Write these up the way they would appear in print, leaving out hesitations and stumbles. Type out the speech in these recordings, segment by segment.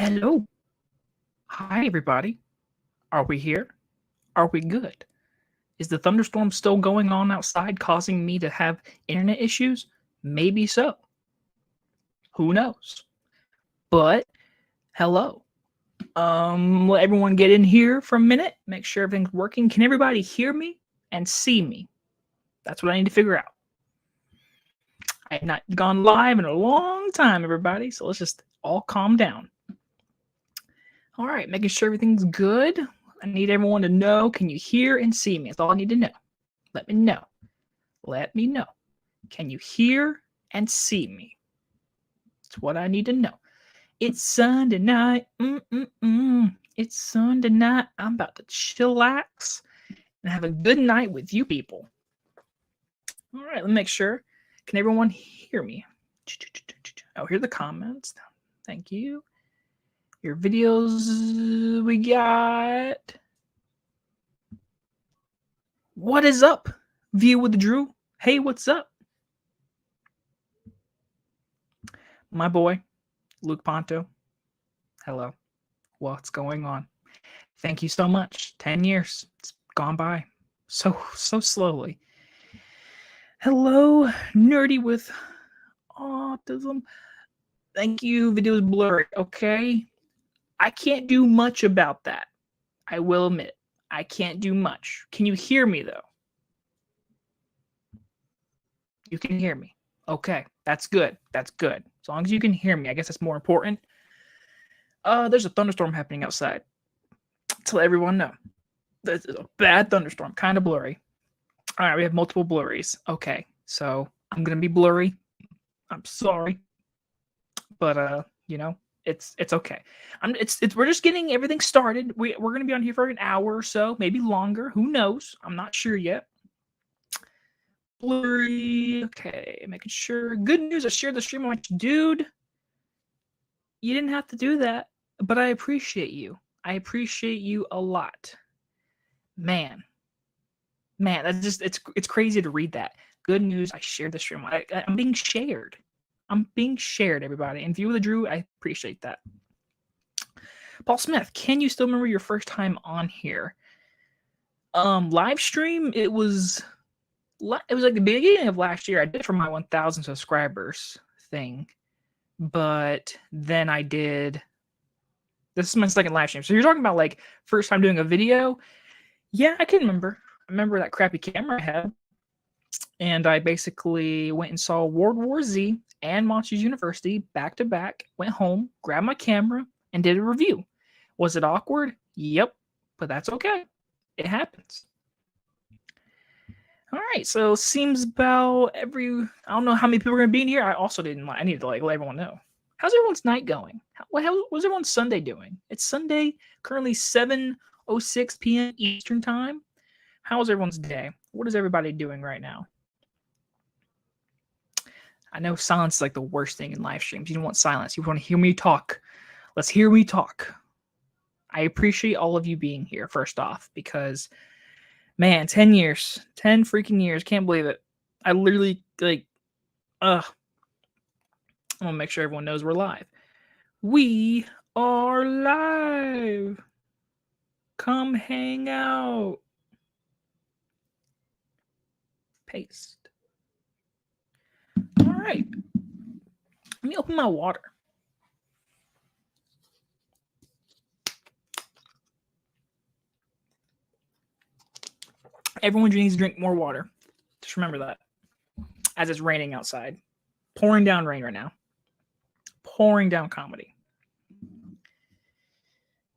Hello. Hi, everybody. Are we here? Are we good? Is the thunderstorm still going on outside, causing me to have internet issues? Maybe so. Who knows? But hello. Let everyone get in here for a minute. Make sure everything's working. Can everybody hear me and see me? That's what I need to figure out. I have not gone live in a long time, everybody. So let's just all calm down. All right, making sure everything's good. I need everyone to know. Can you hear and see me? That's all I need to know. Let me know. Let me know. Can you hear and see me? That's what I need to know. It's Sunday night. It's Sunday night. I'm about to chillax and have a good night with you people. All right, let me make sure. Can everyone hear me? Oh, here are the comments. Thank you. Your videos we got. What is up? View with Drew. Hey, what's up? My boy, Luke Ponto. Hello. What's going on? Thank you so much. 10 years. It's gone by so slowly. Hello, Nerdy with Autism. Thank you. Video is blurry. Okay. I can't do much about that. I will admit. I can't do much. Can you hear me though? You can hear me. Okay. That's good. That's good. As long as you can hear me, I guess that's more important. There's a thunderstorm happening outside. To let everyone know. This is a bad thunderstorm, kind of blurry. All right, we have multiple blurries. Okay, so I'm gonna be blurry. I'm sorry, but it's okay. We're just getting everything started. We're gonna be on here for an hour or so, maybe longer. Who knows? I'm not sure yet. Blurry. Okay, making sure. Good news. I shared the stream. I'm like, dude, you didn't have to do that, but I appreciate you. I appreciate you a lot. Man, that's just it's crazy to read that. Good news. I shared the stream. I'm being shared. I'm being shared, everybody. And View with the Drew, I appreciate that. Paul Smith, can you still remember your first time on here? Live stream, it was like the beginning of last year. I did it for my 1,000 subscribers thing, but then I did. This is my second live stream. So you're talking about like first time doing a video? Yeah, I can remember. I remember that crappy camera I had. And I basically went and saw World War Z and Monsters University back to back, went home, grabbed my camera, and did a review. Was it awkward? Yep, but that's okay. It happens. All right, so seems about I don't know how many people are going to be in here. I also didn't, I need to let everyone know. How's everyone's night going? What's everyone's Sunday doing? It's Sunday, currently 7:06 p.m. Eastern Time. How's everyone's day? What is everybody doing right now? I know silence is like the worst thing in live streams. You don't want silence. You want to hear me talk. Let's hear me talk. I appreciate all of you being here, first off, because, man, 10 years. 10 freaking years. Can't believe it. I literally, I'm going to make sure everyone knows we're live. We are live. Come hang out. Paste. All right. Let me open my water. Everyone needs to drink more water. Just remember that. As it's raining outside. Pouring down rain right now. Pouring down comedy.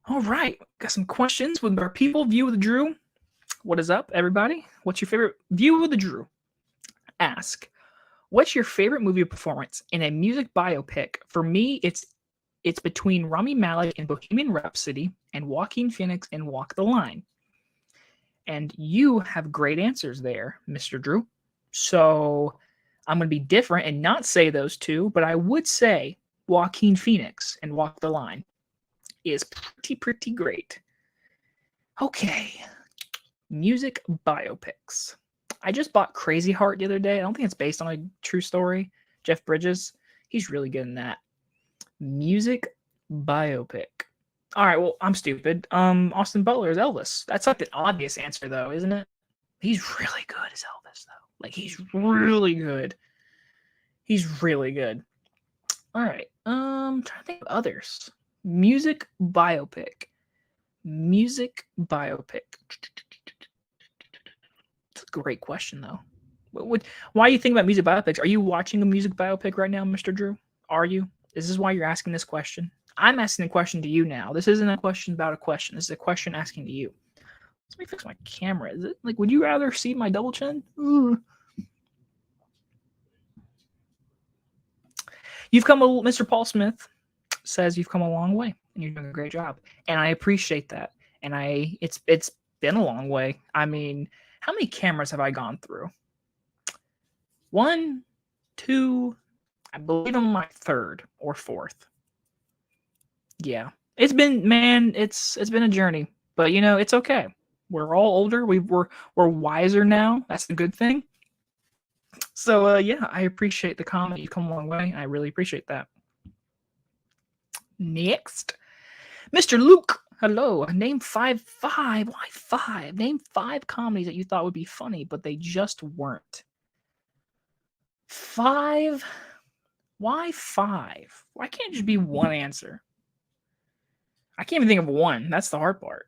All right. Got some questions with our people. View with Drew. What is up, everybody? What's your favorite View with the Drew? Ask. What's your favorite movie performance in a music biopic? For me, it's between Rami Malek in Bohemian Rhapsody and Joaquin Phoenix in Walk the Line. And you have great answers there, Mr. Drew. So I'm going to be different and not say those two, but I would say Joaquin Phoenix and Walk the Line is pretty great. Okay. Music biopics. I just bought Crazy Heart the other day. I don't think it's based on a true story. Jeff Bridges, he's really good in that. Music biopic. All right, well, I'm stupid. Austin Butler is Elvis. That's like the obvious answer, though, isn't it? He's really good as Elvis, though. Like, he's really good. He's really good. All right. Trying to think of others. Music biopic. Music biopic. That's a great question, though. Why do you think about music biopics? Are you watching a music biopic right now, Mr. Drew? Are you? Is this why you're asking this question? I'm asking a question to you now. This isn't a question about a question. This is a question asking to you. Let me fix my camera. Is it like, would you rather see my double chin? Ooh. Mr. Paul Smith says you've come a long way and you're doing a great job. And I appreciate that. And it's been a long way. I mean, how many cameras have I gone through? 1, 2, I believe I'm my 3rd or 4th. Yeah. It's been a journey, but you know, it's okay. We're all older. We're wiser now. That's the good thing. So yeah, I appreciate the comment. You come a long way. I really appreciate that. Next, Mr. Luke. Hello. Name 5. Why 5? Name 5 comedies that you thought would be funny, but they just weren't. 5. Why 5? Why can't it just be one answer? I can't even think of one. That's the hard part.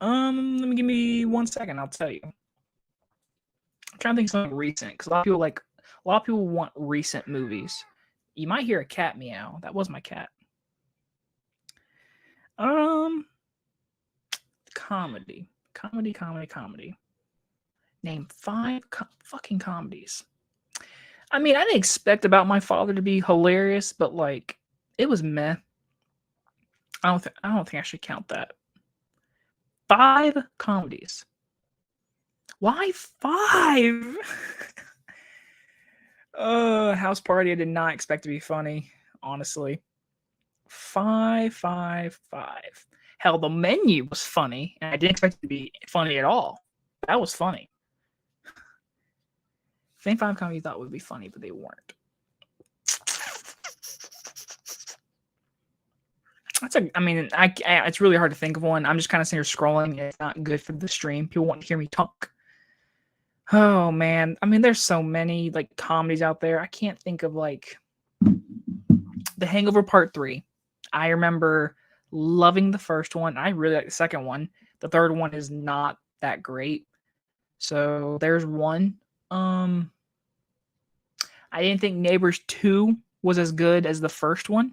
Give me 1 second. I'll tell you. I'm trying to think of something recent because a lot of people want recent movies. You might hear a cat meow. That was my cat. Comedy. Name 5 fucking comedies. I mean, I didn't expect About My Father to be hilarious, but like, it was meh. I don't think I should count that. 5 comedies. Why 5? House Party I did not expect to be funny, honestly. 5. Hell, The Menu was funny, and I didn't expect it to be funny at all. That was funny. Same 5 comedies you thought would be funny, but they weren't. It's really hard to think of one. I'm just kind of sitting here scrolling. It's not good for the stream. People want to hear me talk. Oh man, I mean, there's so many like comedies out there. I can't think of like The Hangover Part 3. I remember loving the first one. I really like the second one. The third one is not that great. So there's one. I didn't think Neighbors 2 was as good as the first one.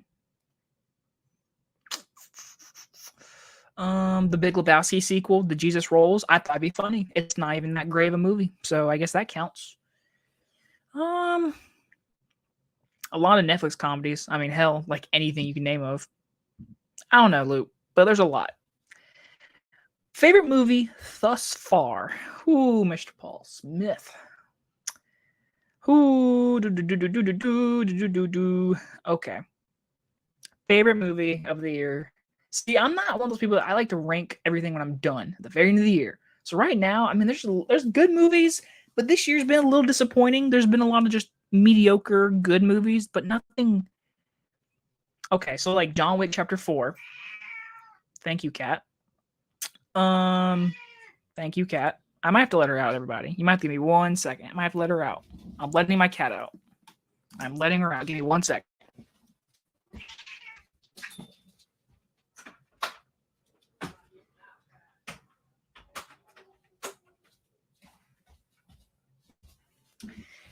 The Big Lebowski sequel, The Jesus Rolls, I thought it'd be funny. It's not even that great of a movie, so I guess that counts. A lot of Netflix comedies. I mean, hell, like anything you can name of. I don't know, Luke, but there's a lot. Favorite movie thus far? Ooh, Mr. Paul Smith. Okay. Favorite movie of the year. See, I'm not one of those people that I like to rank everything when I'm done at the very end of the year. So right now, I mean, there's good movies, but this year's been a little disappointing. There's been a lot of just mediocre good movies, but nothing. Okay, so like John Wick Chapter 4. Thank you, Kat. Thank you, Kat. I might have to let her out, everybody. You might have to give me 1 second. I might have to let her out. I'm letting my cat out. I'm letting her out. Give me 1 second.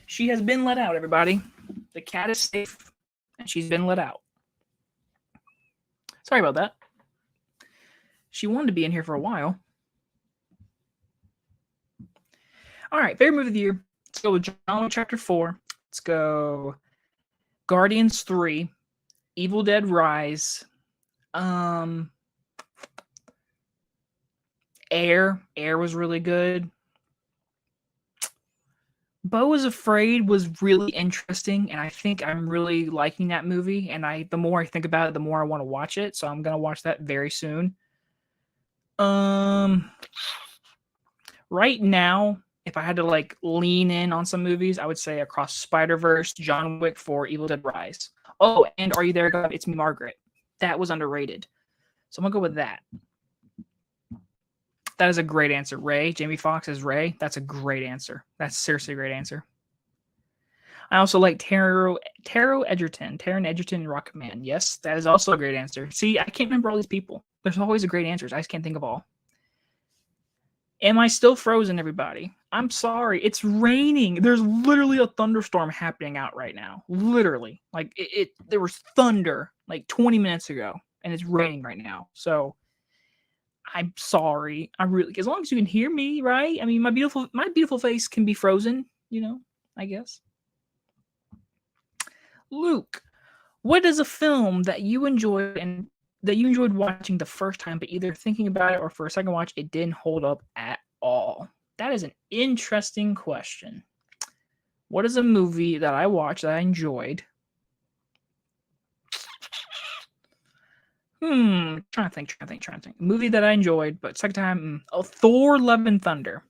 She has been let out, everybody. The cat is safe, and she's been let out. Sorry about that. She wanted to be in here for a while. All right, favorite movie of the year. Let's go with John Wick Chapter 4. Let's go Guardians 3, Evil Dead Rise, Air. Air was really good. Beau is Afraid was really interesting, and I think I'm really liking that movie. And the more I think about it, the more I want to watch it. So I'm gonna watch that very soon. Right now, if I had to like lean in on some movies, I would say Across Spider-Verse, John Wick 4, Evil Dead Rise. Oh, and Are You There, God? It's Me, Margaret. that was underrated. So I'm gonna go with that. That is a great answer. Ray, Jamie Foxx as Ray. That's a great answer. That's seriously a great answer. I also like Taron Egerton and Rocket Man. Yes, that is also a great answer. See, I can't remember all these people. There's always a great answers. I just can't think of all. Am I still frozen, everybody? I'm sorry. It's raining. There's literally a thunderstorm happening out right now. Literally. Like there was thunder like 20 minutes ago, and it's raining right now. So I'm sorry. I really, as long as you can hear me, right? I mean, my beautiful face can be frozen, I guess. Luke, what is a film that you enjoyed watching the first time, but either thinking about it or for a second watch, it didn't hold up at all? That is an interesting question. What is a movie that I watched that I enjoyed? Trying to think. Movie that I enjoyed, but second time, Thor: Love and Thunder.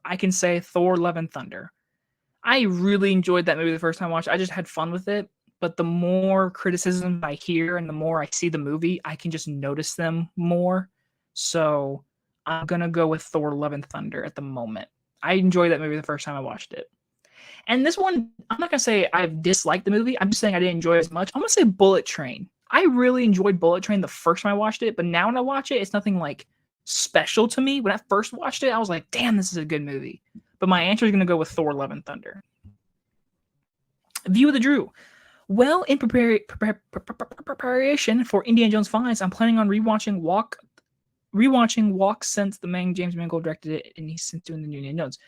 I can say Thor: Love and Thunder. I really enjoyed that movie the first time I watched it. I just had fun with it. But the more criticism I hear and the more I see the movie, I can just notice them more. So I'm going to go with Thor: Love and Thunder at the moment. I enjoyed that movie the first time I watched it. And this one, I'm not going to say I've disliked the movie. I'm just saying I didn't enjoy it as much. I'm going to say Bullet Train. I really enjoyed Bullet Train the first time I watched it, but now when I watch it, it's nothing like special to me. When I first watched it, I was like, damn, this is a good movie. But my answer is going to go with Thor: Love and Thunder. View of the Drew. Well, in preparation for Indiana Jones Files, I'm planning on rewatching Walk since the man James Mangold directed it, and he's since doing the new Indiana Jones.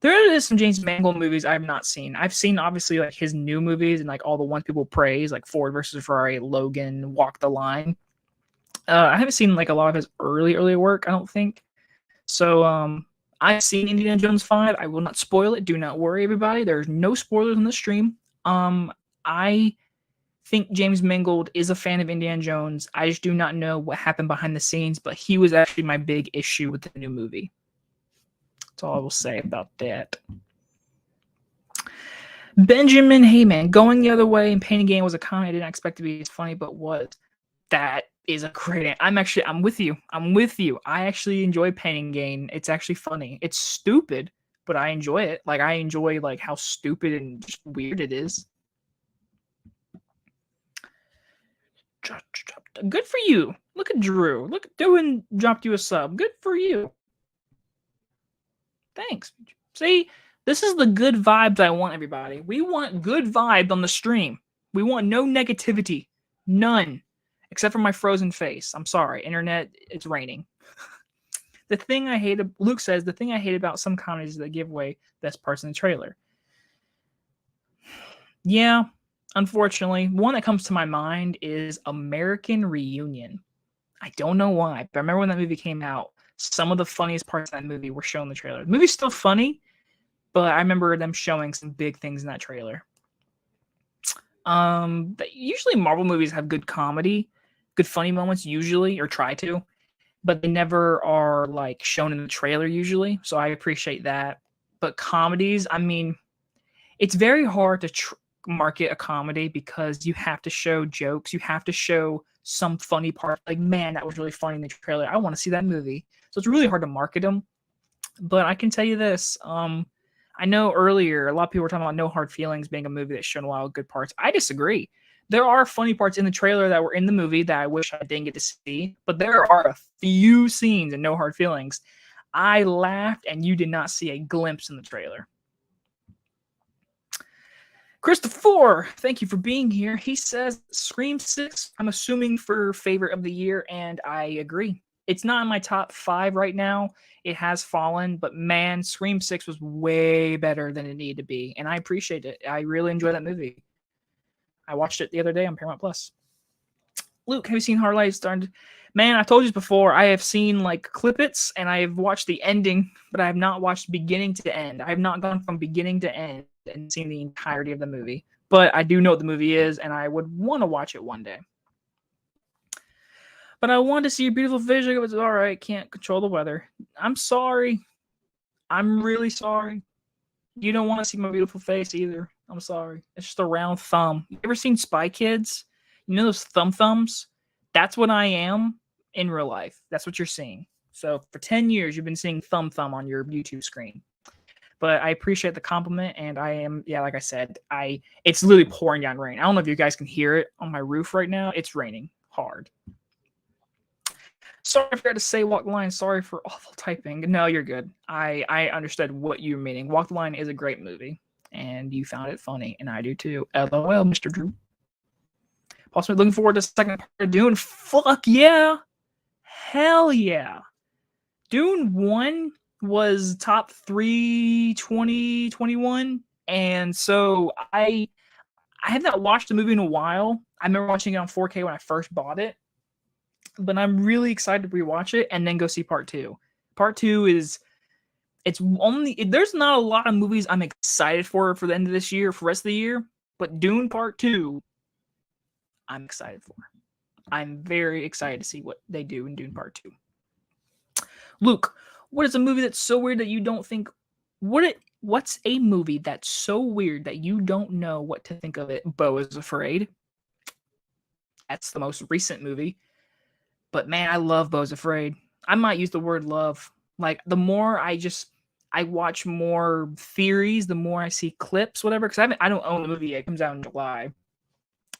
There is some James Mangold movies I have not seen. I've seen obviously like his new movies and like all the ones people praise, like Ford versus Ferrari, Logan, Walk the Line. I haven't seen like a lot of his early work, I don't think. So I've seen Indiana Jones 5. I will not spoil it. Do not worry, everybody. There's no spoilers on the stream. I think James Mangold is a fan of Indiana Jones. I just do not know what happened behind the scenes, but he was actually my big issue with the new movie. That's all I will say about that. Benjamin Heyman, Going the Other Way and Pain and Gain was a comedy I didn't expect to be as funny, but was. That is a great. I'm with you. I actually enjoy Pain and Gain. It's actually funny. It's stupid, but I enjoy it. Like I enjoy like how stupid and just weird it is. Good for you. Look at Drew. Look at Drew dropped you a sub. Good for you. Thanks. See, this is the good vibes I want, everybody. We want good vibes on the stream. We want no negativity. None. Except for my frozen face. I'm sorry. Internet, it's raining. Luke says, the thing I hate about some comedies is they give away best parts in the trailer. Yeah, unfortunately. One that comes to my mind is American Reunion. I don't know why, but I remember when that movie came out, some of the funniest parts of that movie were shown in the trailer. The movie's still funny, but I remember them showing some big things in that trailer. Usually Marvel movies have good comedy, good funny moments usually, or try to, but they never are like shown in the trailer usually. So I appreciate that. But comedies, I mean, it's very hard to market a comedy because you have to show jokes. You have to show some funny part. Like, man, that was really funny in the trailer. I want to see that movie. So it's really hard to market them. But I can tell you this. I know earlier a lot of people were talking about No Hard Feelings being a movie that's shown a lot of good parts. I disagree. There are funny parts in the trailer that were in the movie that I wish I didn't get to see, but there are a few scenes in No Hard Feelings I laughed and you did not see a glimpse in the trailer. Christopher, thank you for being here. He says Scream 6, I'm assuming for favorite of the year, and I agree. It's not in my top 5 right now. It has fallen, but man, Scream 6 was way better than it needed to be, and I appreciate it. I really enjoy that movie. I watched it the other day on Paramount Plus. Luke, have you seen Hard Light Started? Man, I told you before, I have seen like clippets, and I have watched the ending, but I have not watched beginning to end. I have not gone from beginning to end and seen the entirety of the movie. But I do know what the movie is, and I would want to watch it one day. But I want to see your beautiful face. It was all right. Can't control the weather. I'm sorry. I'm really sorry. You don't want to see my beautiful face either. I'm sorry. It's just a round thumb. You ever seen Spy Kids? You know those thumbs? That's what I am in real life. That's what you're seeing. So for 10 years, you've been seeing Thumb on your YouTube screen. But I appreciate the compliment, and I am, yeah, like I said, it's literally pouring down rain. I don't know if you guys can hear it on my roof right now. It's raining hard. Sorry, I forgot to say Walk the Line. Sorry for awful typing. No, you're good. I understood what you were meaning. Walk the Line is a great movie, and you found it funny, and I do too. LOL, Mr. Drew. Possibly looking forward to the second part of Dune. Fuck yeah. Hell yeah. Dune 1 was top 3 2021. And so I have not watched the movie in a while. I remember watching it on 4K when I first bought it. But I'm really excited to rewatch it and then go see part 2. Part 2 is there's not a lot of movies I'm excited for the end of this year, for the rest of the year, but Dune Part 2 I'm excited for. I'm very excited to see what they do in Dune Part 2. Luke, what is a movie that's so weird that you don't think what's a movie that's so weird that you don't know what to think of it? Beau is Afraid. That's the most recent movie. But man, I love Beau's Afraid. I might use the word love. Like the more I watch more theories, the more I see clips, whatever. Because I don't own the movie yet. It comes out in July,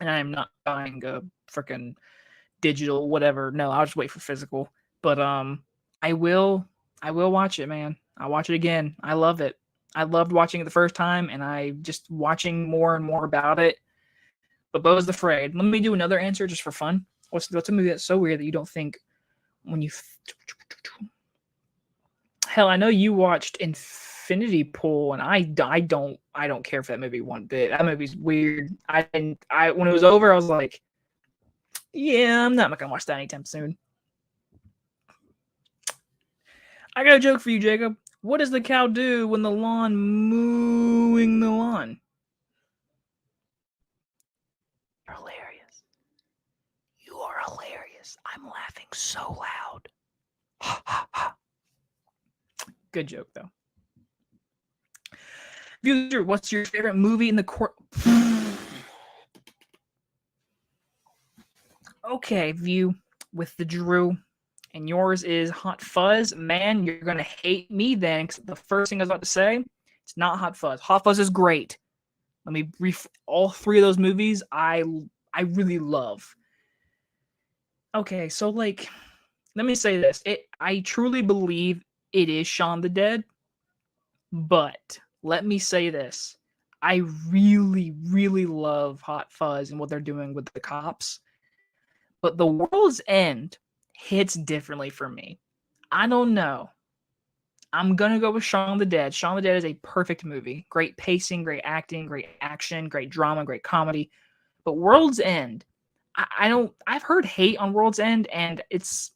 and I am not buying a freaking digital whatever. No, I'll just wait for physical. But I will watch it, man. I'll watch it again. I love it. I loved watching it the first time, and I just watching more and more about it. But Beau's Afraid. Let me do another answer just for fun. What's a movie that's so weird that you don't think when you... Hell, I know you watched Infinity Pool, and I don't care for that movie one bit. That movie's weird. I when it was over, I was like, yeah, I'm not gonna watch that anytime soon. I got a joke for you, Jacob. What does the cow do when the lawn mooing the lawn? You're hilarious. You are hilarious. I'm laughing so loud. Ha ha ha. Good joke, though. Viewer, what's your favorite movie in the court? Okay, View with the Drew. And yours is Hot Fuzz. Man, you're going to hate me then, because the first thing I was about to say, it's not Hot Fuzz. Hot Fuzz is great. Let me brief all three of those movies I really love. Okay, so like, let me say this. I truly believe it is Shaun the Dead, but let me say this. I really, really love Hot Fuzz and what they're doing with the cops. But The World's End hits differently for me. I don't know. I'm going to go with Shaun the Dead. Shaun the Dead is a perfect movie. Great pacing, great acting, great action, great drama, great comedy. But World's End, I've heard hate on World's End, and it's...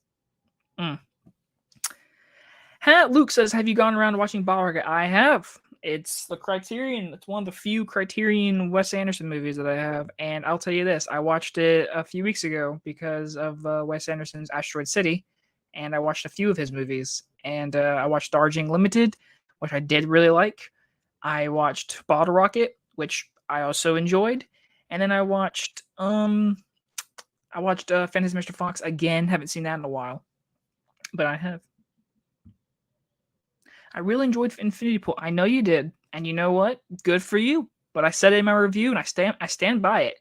Luke says, have you gone around watching BioWare? I have. It's the Criterion. It's one of the few Criterion Wes Anderson movies that I have. And I'll tell you this. I watched it a few weeks ago because of Wes Anderson's Asteroid City. And I watched a few of his movies. And I watched Darjeeling Limited, which I did really like. I watched Bottle Rocket, which I also enjoyed. And then I watched Fantasy Mr. Fox again. Haven't seen that in a while. But I have. I really enjoyed Infinity Pool. I know you did. And you know what? Good for you. But I said it in my review, and I stand by it.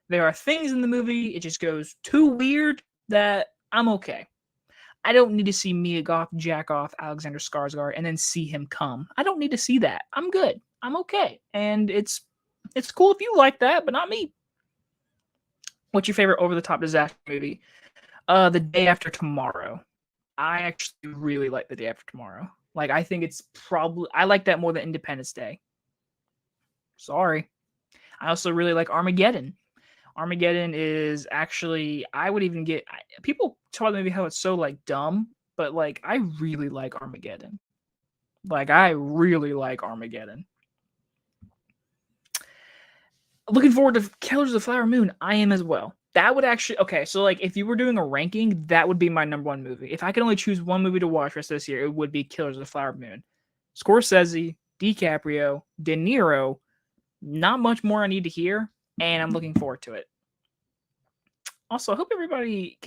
There are things in the movie, it just goes too weird that I'm okay. I don't need to see Mia Goth jack off Alexander Skarsgård and then see him come. I don't need to see that. I'm good. I'm okay. And it's cool if you like that, but not me. What's your favorite over-the-top disaster movie? The Day After Tomorrow. I actually really like The Day After Tomorrow. Like, I think it's probably... I like that more than Independence Day. Sorry. I also really like Armageddon. Armageddon is actually... I would even get... People talk maybe how it's so, like, dumb, but, like, I really like Armageddon. Like, I really like Armageddon. Looking forward to Killers of the Flower Moon. I am as well. That would actually... Okay, so, like, if you were doing a ranking, that would be my number one movie. If I could only choose one movie to watch rest of this year, it would be Killers of the Flower Moon. Scorsese, DiCaprio, De Niro. Not much more I need to hear, and I'm looking forward to it. Also, I hope everybody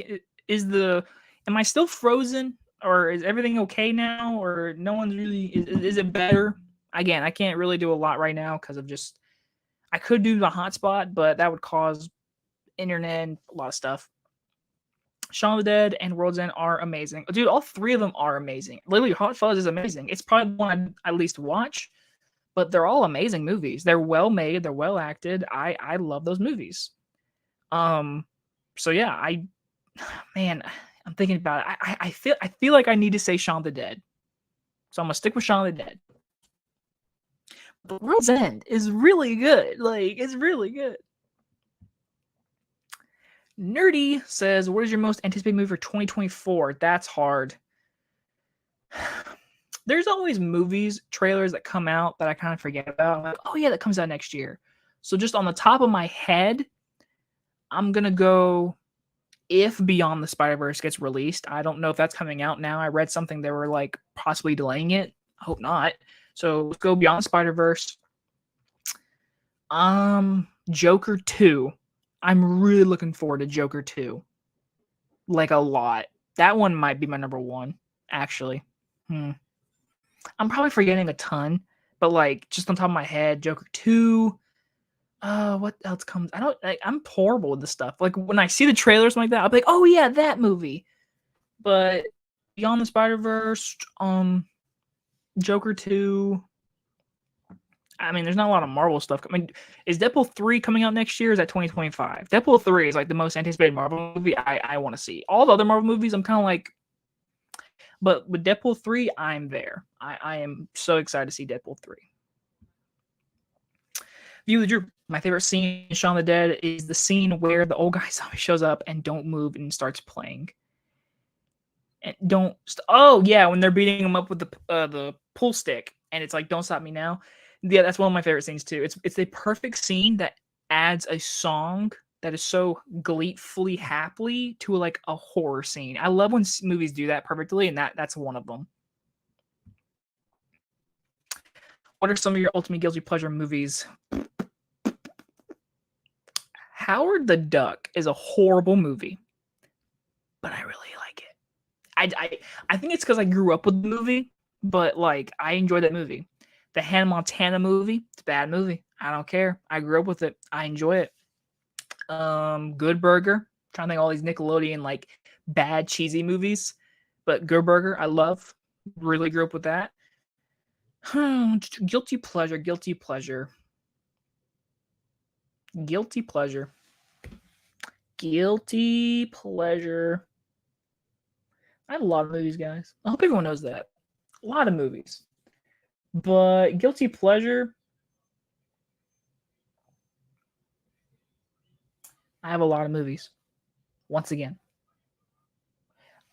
is the. Am I still frozen, or is everything okay now, or no one's really? Is it better? Again, I can't really do a lot right now because of just. I could do the hotspot, but that would cause internet and a lot of stuff. Shaun of the Dead and World's End are amazing. Dude, all three of them are amazing. Literally, Hot Fuzz is amazing. It's probably the one I least watch, but they're all amazing movies. They're well made, they're well acted. I love those movies. Um, so yeah, man, I'm thinking about it. I feel like I need to say Shaun of the Dead. So I'm gonna stick with Shaun of the Dead. But World's End is really good. Like, it's really good. Nerdy says, what is your most anticipated movie for 2024? That's hard. There's always movies, trailers that come out that I kind of forget about. I'm like, oh yeah, that comes out next year. So just on the top of my head, I'm gonna go if Beyond the Spider-Verse gets released. I don't know if that's coming out now. I read something they were like possibly delaying it. I hope not. So let's go Beyond the Spider-Verse. Joker 2. I'm really looking forward to Joker 2. Like a lot. That one might be my number one, actually. I'm probably forgetting a ton, but like just on top of my head, Joker 2. What else comes? I'm horrible with this stuff. Like when I see the trailers like that, I'll be like, oh yeah, that movie. But Beyond the Spider-Verse, Joker 2. I mean, there's not a lot of Marvel stuff. I mean, is Deadpool 3 coming out next year? Or is that 2025? Deadpool 3 is like the most anticipated Marvel movie I want to see. All the other Marvel movies, I'm kind of like, but with Deadpool 3, I'm there. I am so excited to see Deadpool 3. View the Drew. My favorite scene in Shaun of the Dead is the scene where the old guy zombie shows up and don't move and starts playing. And oh yeah, when they're beating him up with the pull stick and it's like don't stop me now. Yeah, that's one of my favorite scenes too. It's a perfect scene that adds a song that is so gleefully happily to like a horror scene. I love when movies do that perfectly, and that's one of them. What are some of your ultimate guilty pleasure movies? Howard the Duck is a horrible movie, but I really like it. I think it's because I grew up with the movie, but like I enjoy that movie. The Hannah Montana movie, it's a bad movie. I don't care. I grew up with it. I enjoy it. Good Burger. I'm trying to think of all these Nickelodeon like bad cheesy movies, but Good Burger I love. Really grew up with that. Guilty pleasure. Guilty pleasure. Guilty pleasure. Guilty pleasure. I have a lot of movies, guys. I hope everyone knows that. A lot of movies. But guilty pleasure. I have a lot of movies. Once again.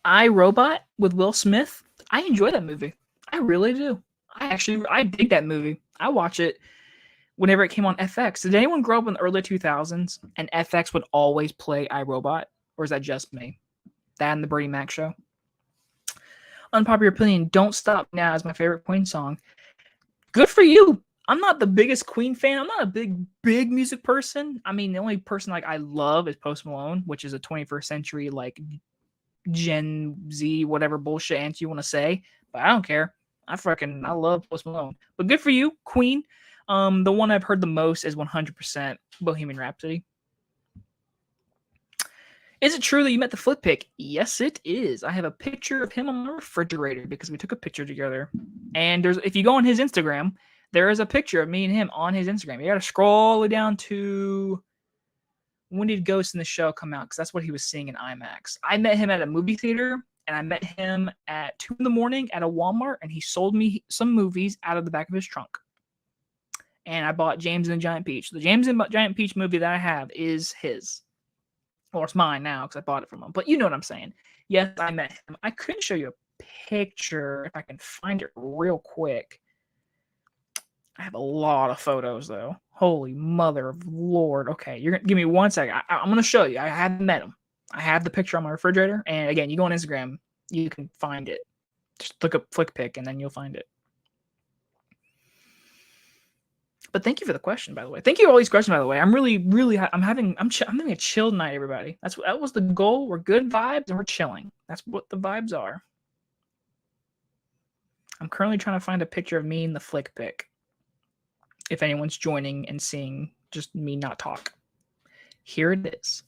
I, Robot with Will Smith. I enjoy that movie. I really do. I dig that movie. I watch it whenever it came on FX. Did anyone grow up in the early 2000s and FX would always play iRobot? Or is that just me? That and the Bernie Mac show? Unpopular opinion, Don't Stop Now is my favorite Queen song. Good for you. I'm not the biggest Queen fan. I'm not a big music person. I mean, the only person like I love is Post Malone, which is a 21st century like Gen Z, whatever bullshit answer you want to say. But I don't care. I love Post Malone. But good for you, Queen. The one I've heard the most is 100% Bohemian Rhapsody. Is it true that you met the Flip Pick? Yes, it is. I have a picture of him on my refrigerator because we took a picture together. And if you go on his Instagram, there is a picture of me and him on his Instagram. You got to scroll all the way down to when did Ghost in the Shell come out? Because that's what he was seeing in IMAX. I met him at a movie theater, and I met him at 2 a.m. at a Walmart, and he sold me some movies out of the back of his trunk. And I bought James and the Giant Peach. The James and the Giant Peach movie that I have is his. Or it's mine now because I bought it from him. But you know what I'm saying. Yes, I met him. I couldn't show you a picture if I can find it real quick. I have a lot of photos, though. Holy mother of Lord. Okay, you're going to give me 1 second. I'm going to show you. I haven't met him. I have the picture on my refrigerator. And again, you go on Instagram, you can find it. Just look up Flick Pick, and then you'll find it. But thank you for the question, by the way. Thank you for all these questions, by the way. I'm really, I'm having a chill night, everybody. That was the goal. We're good vibes and we're chilling. That's what the vibes are. I'm currently trying to find a picture of me in the flick pic. If anyone's joining and seeing just me not talk. Here it is.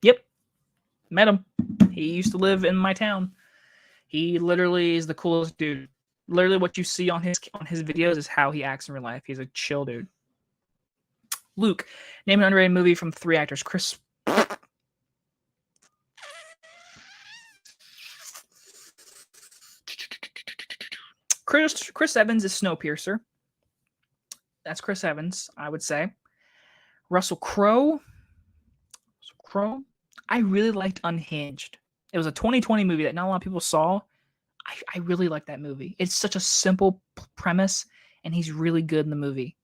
Yep. Met him. He used to live in my town. He literally is the coolest dude. Literally what you see on his videos is how he acts in real life. He's a chill dude. Luke, name an underrated movie from 3 actors. Chris Evans is Snowpiercer. That's Chris Evans, I would say. Russell Crowe. I really liked Unhinged. It was a 2020 movie that not a lot of people saw. I really like that movie. It's such a simple premise, and he's really good in the movie.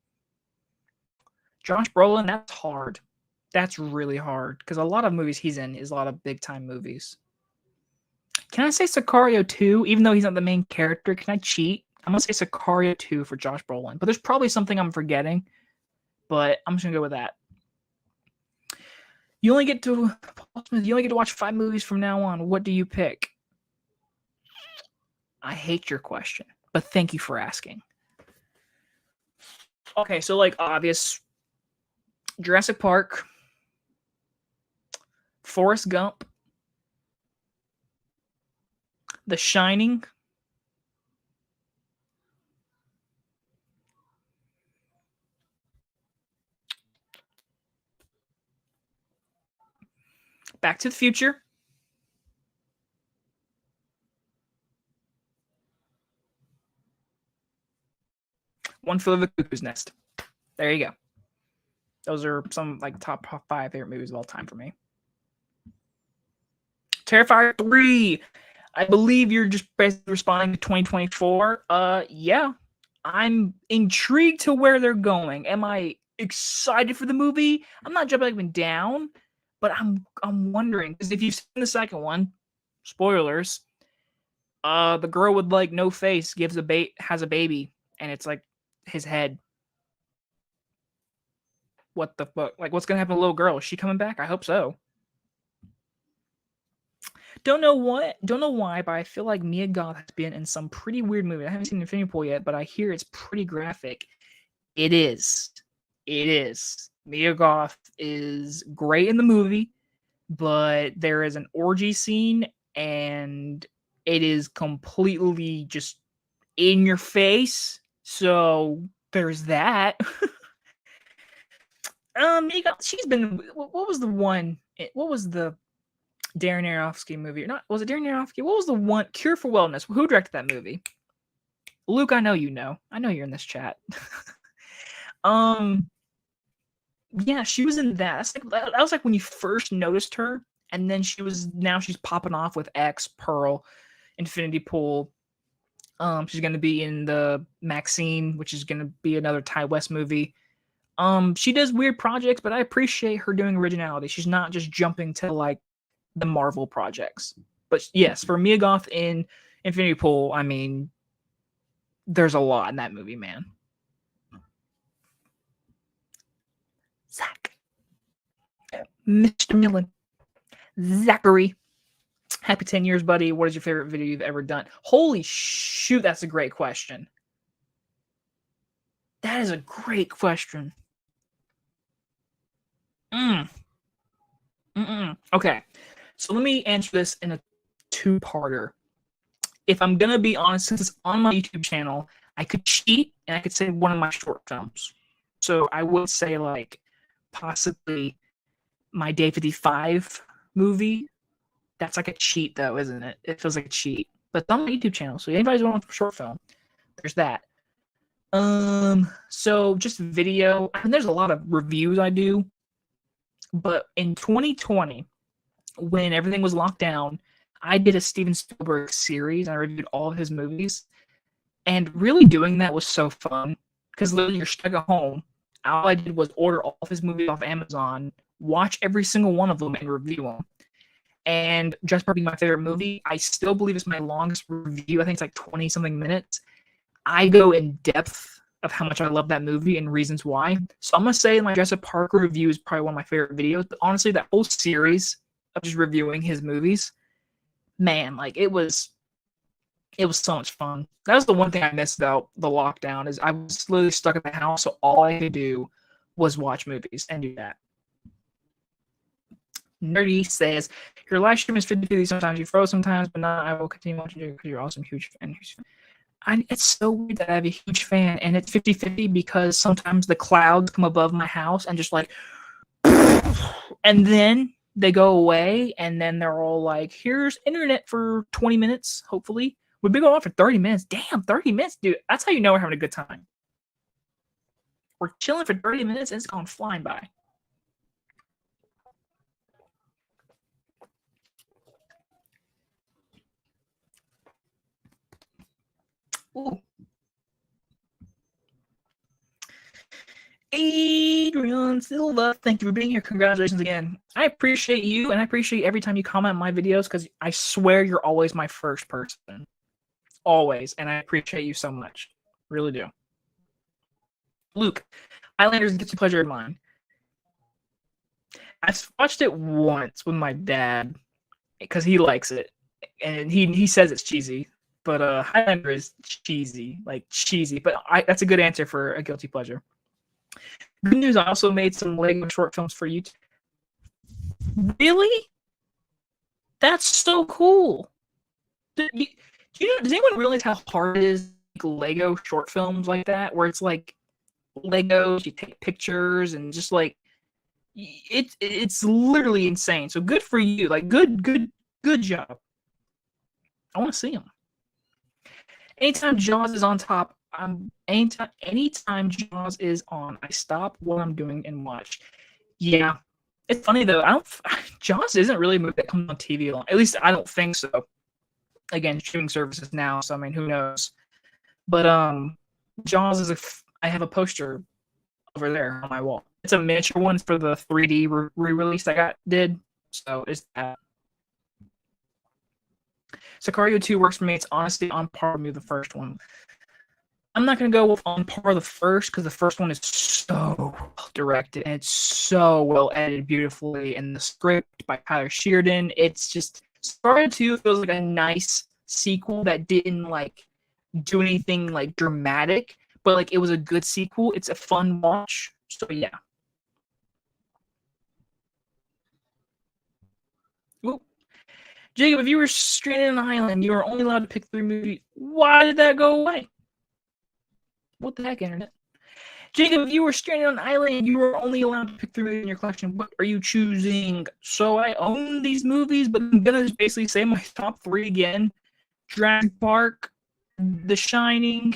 Josh Brolin, that's hard. That's really hard, because a lot of movies he's in is a lot of big-time movies. Can I say Sicario 2, even though he's not the main character? Can I cheat? I'm going to say Sicario 2 for Josh Brolin. But there's probably something I'm forgetting, but I'm just going to go with that. You only get to watch 5 movies from now on. What do you pick? I hate your question, but thank you for asking. Okay, so like obvious Jurassic Park, Forrest Gump, The Shining, Back to the Future, One Flew Over the Cuckoo's Nest. There you go. Those are some like top 5 favorite movies of all time for me. Terrifier 3. I believe you're just basically responding to 2024. Yeah. I'm intrigued to where they're going. Am I excited for the movie? I'm not jumping up and down, but I'm wondering, because if you've seen the second one, spoilers, the girl with like no face has a baby, and it's like his head. What the fuck? Like, what's gonna happen to the little girl? Is she coming back? I hope so. Don't know why, but I feel like Mia Goth has been in some pretty weird movie. I haven't seen Infinity Pool yet, but I hear it's pretty graphic. It is. Mia Goth is great in the movie, but there is an orgy scene, and it is completely just in your face. So there's that. Mia Goth, she's been. What was the one? What was the Darren Aronofsky movie? Was it Darren Aronofsky? What was the one? Cure for Wellness. Who directed that movie? Luke, I know you know. I know you're in this chat. Yeah, she was in that. That was like when you first noticed her, and then she's popping off with X, Pearl, Infinity Pool. She's gonna be in the Maxine, which is gonna be another Ty West movie. She does weird projects, but I appreciate her doing originality. She's not just jumping to like the Marvel projects. But yes, for Mia Goth in Infinity Pool, I mean, there's a lot in that movie, man. Zach. Mr. Millen. Zachary. Happy 10 years, buddy. What is your favorite video you've ever done? Holy shoot, that's a great question. That is a great question. Okay, so let me answer this in a 2-parter. If I'm going to be honest, since it's on my YouTube channel, I could cheat and I could say one of my short films. So I would say like possibly my Day 55 movie. That's like a cheat though, isn't it? It feels like a cheat. But it's on my YouTube channel, so anybody's going for a short film, there's that. So just video. I mean, there's a lot of reviews I do. But in 2020, when everything was locked down, I did a Steven Spielberg series. I reviewed all of his movies. And really doing that was so fun. Because literally you're stuck at home. All I did was order all of his movies off Amazon, watch every single one of them, and review them. and Jurassic Park being my favorite movie, I still believe it's my longest review. I think it's like 20-something minutes. I go in depth of how much I love that movie and reasons why. So I'm going to say my Jurassic Park review is probably one of my favorite videos. But honestly, that whole series of just reviewing his movies, man, like it was so much fun. That was the one thing I missed about the lockdown is I was literally stuck at the house, so all I could do was watch movies and do that. Nerdy says, your live stream is 50-50. Sometimes you froze sometimes, but not. I will continue watching you because you're awesome, huge fan. It's so weird that I have a huge fan, and it's 50-50 because sometimes the clouds come above my house and just like, and then they go away, and then they're all like, here's internet for 20 minutes, hopefully. We've been going on for 30 minutes. Damn, 30 minutes, dude. That's how you know we're having a good time. We're chilling for 30 minutes, and it's going flying by. Ooh. Adrian Silva, thank you for being here. Congratulations again. I appreciate you, and I appreciate every time you comment on my videos because I swear you're always my first person. Always. And I appreciate you so much. Really do. Luke, Highlanders gets a pleasure of mine. I watched it once with my dad because he likes it. And he says it's cheesy. But Highlander is cheesy. Like cheesy. But that's a good answer for a guilty pleasure. Good news, I also made some Lego short films for YouTube. Really? That's so cool. Does anyone realize how hard it is to make Lego short films like that? Where it's like Legos, you take pictures, and just like it's literally insane. So good for you. Like good job. I want to see them. Anytime Jaws is on top, anytime Jaws is on, I stop what I'm doing and watch. Yeah. It's funny though, Jaws isn't really a movie that comes on TV a lot. At least I don't think so. Again, streaming services now, so I mean, who knows? But Jaws I have a poster over there on my wall. It's a miniature one for the 3D re-release I did. So it's that. Sicario 2 works for me. It's honestly on par with the first one. I'm not going to go with on par with the first because the first one is so well directed and it's so well edited beautifully. And the script by Tyler Sheridan, it's just Sicario 2 feels like a nice sequel that didn't like do anything like dramatic, but like it was a good sequel. It's a fun watch. So yeah. Ooh. Jacob, if you were stranded on an island, you were only allowed to pick 3 movies. Why did that go away? What the heck, internet? Jacob, if you were stranded on an island, you were only allowed to pick 3 movies in your collection. What are you choosing? So I own these movies, but I'm gonna just basically say my top 3 again: Jurassic Park, The Shining,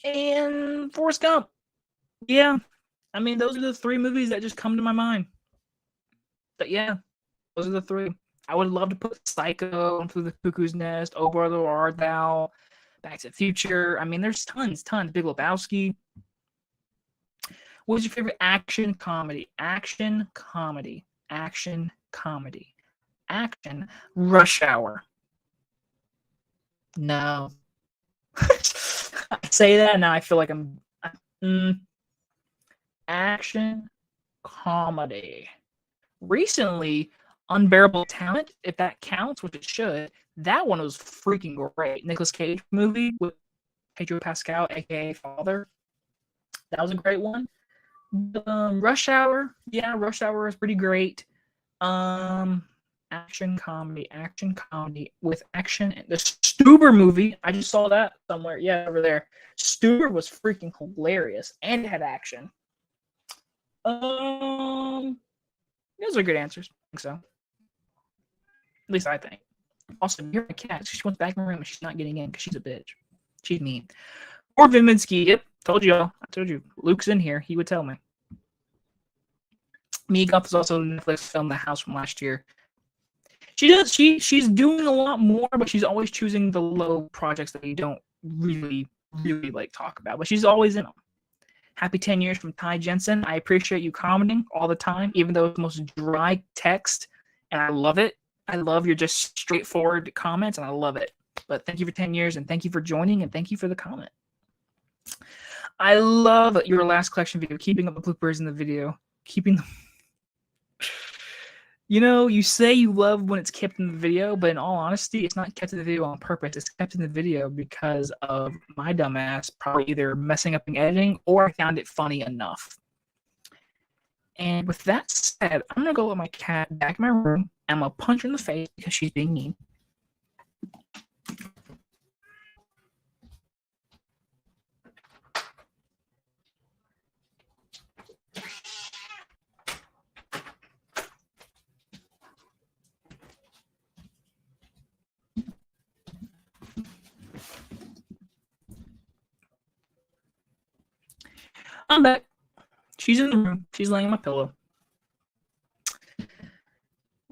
and Forrest Gump. Yeah, I mean those are the 3 movies that just come to my mind. But yeah, those are the 3. I would love to put Psycho, Through the Cuckoo's Nest, Oh Brother, Where Art Thou, Back to the Future. I mean, there's tons. Big Lebowski. What's your favorite action comedy? Action. Rush Hour. No. I say that and now I feel like I'm action comedy. Recently, Unbearable Talent, if that counts, which it should, that one was freaking great. Nicolas Cage movie with Pedro Pascal, aka Father. That was a great one. Rush Hour, yeah, Rush Hour is pretty great. Action comedy with action. The Stuber movie, I just saw that somewhere. Yeah, over there. Stuber was freaking hilarious and it had action. Those are good answers. I think so. At least I think. Also, you're a cat. She went back in the room and she's not getting in because she's a bitch. She's mean. Or Viminski. Yep. Told you. Luke's in here. He would tell me. Mia Goth is also a Netflix film, The House from last year. She's doing a lot more, but she's always choosing the low projects that you don't really like talk about. But she's always in them. Happy 10 years from Ty Jensen. I appreciate you commenting all the time, even though it's the most dry text and I love it. I love your just straightforward comments, and I love it. But thank you for 10 years, and thank you for joining, and thank you for the comment. I love your last collection video, keeping up the bloopers in the video, keeping them. You know, you say you love when it's kept in the video, but in all honesty, it's not kept in the video on purpose. It's kept in the video because of my dumbass probably either messing up in editing or I found it funny enough. And with that said, I'm gonna go let my cat back in my room and I'm gonna punch her in the face because she's being mean. I'm back. She's in the room. She's laying on my pillow.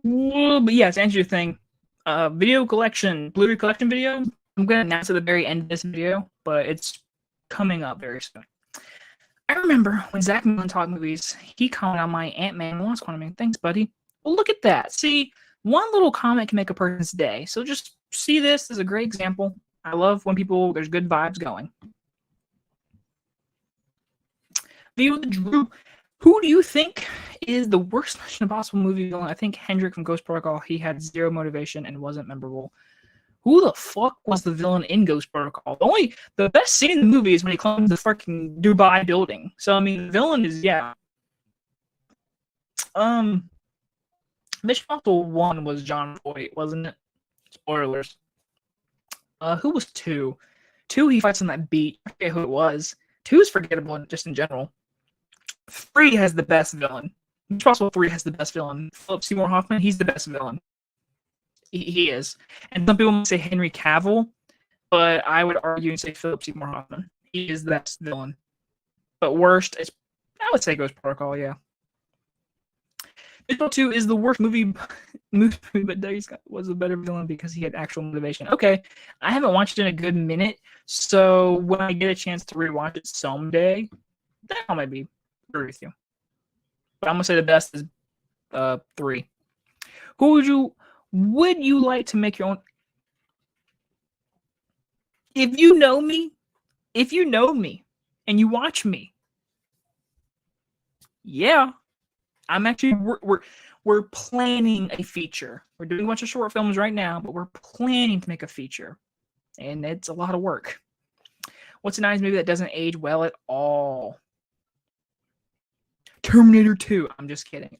But yeah, to answer your thing, video collection, Blu-ray collection video, I'm going to announce at the very end of this video, but it's coming up very soon. I remember when Zach Millen Talk Movies, he commented on my Ant-Man Lost Quantum. Thanks, buddy. Well, look at that. See, one little comment can make a person's day. So just see this as a great example. I love when there's good vibes going. View of the Drew. Who do you think is the worst Mission Impossible movie villain? I think Hendrik from Ghost Protocol. He had zero motivation and wasn't memorable. Who the fuck was the villain in Ghost Protocol? The best scene in the movie is when he climbs the fucking Dubai building. So I mean, the villain is Mission Impossible 1 was John Voight, wasn't it? Spoilers. Who was 2? 2, he fights on that beach. I forget who it was. 2 is forgettable just in general. 3 has the best villain. Mission Impossible 3 has the best villain. Philip Seymour Hoffman, he's the best villain. He is. And some people might say Henry Cavill, but I would argue and say Philip Seymour Hoffman. He is the best villain. But worst, I would say Ghost Protocol, yeah. Mission 2 is the worst movie, but Darius Scott was a better villain because he had actual motivation. Okay, I haven't watched it in a good minute, so when I get a chance to rewatch it someday, then I might be agree with you. But I'm gonna say the best is 3. Who would you like to make your own? If you know me, and you watch me, yeah, I'm actually we're planning a feature. We're doing a bunch of short films right now, but we're planning to make a feature, and it's a lot of work. What's a 90s movie that doesn't age well at all? Terminator 2. I'm just kidding.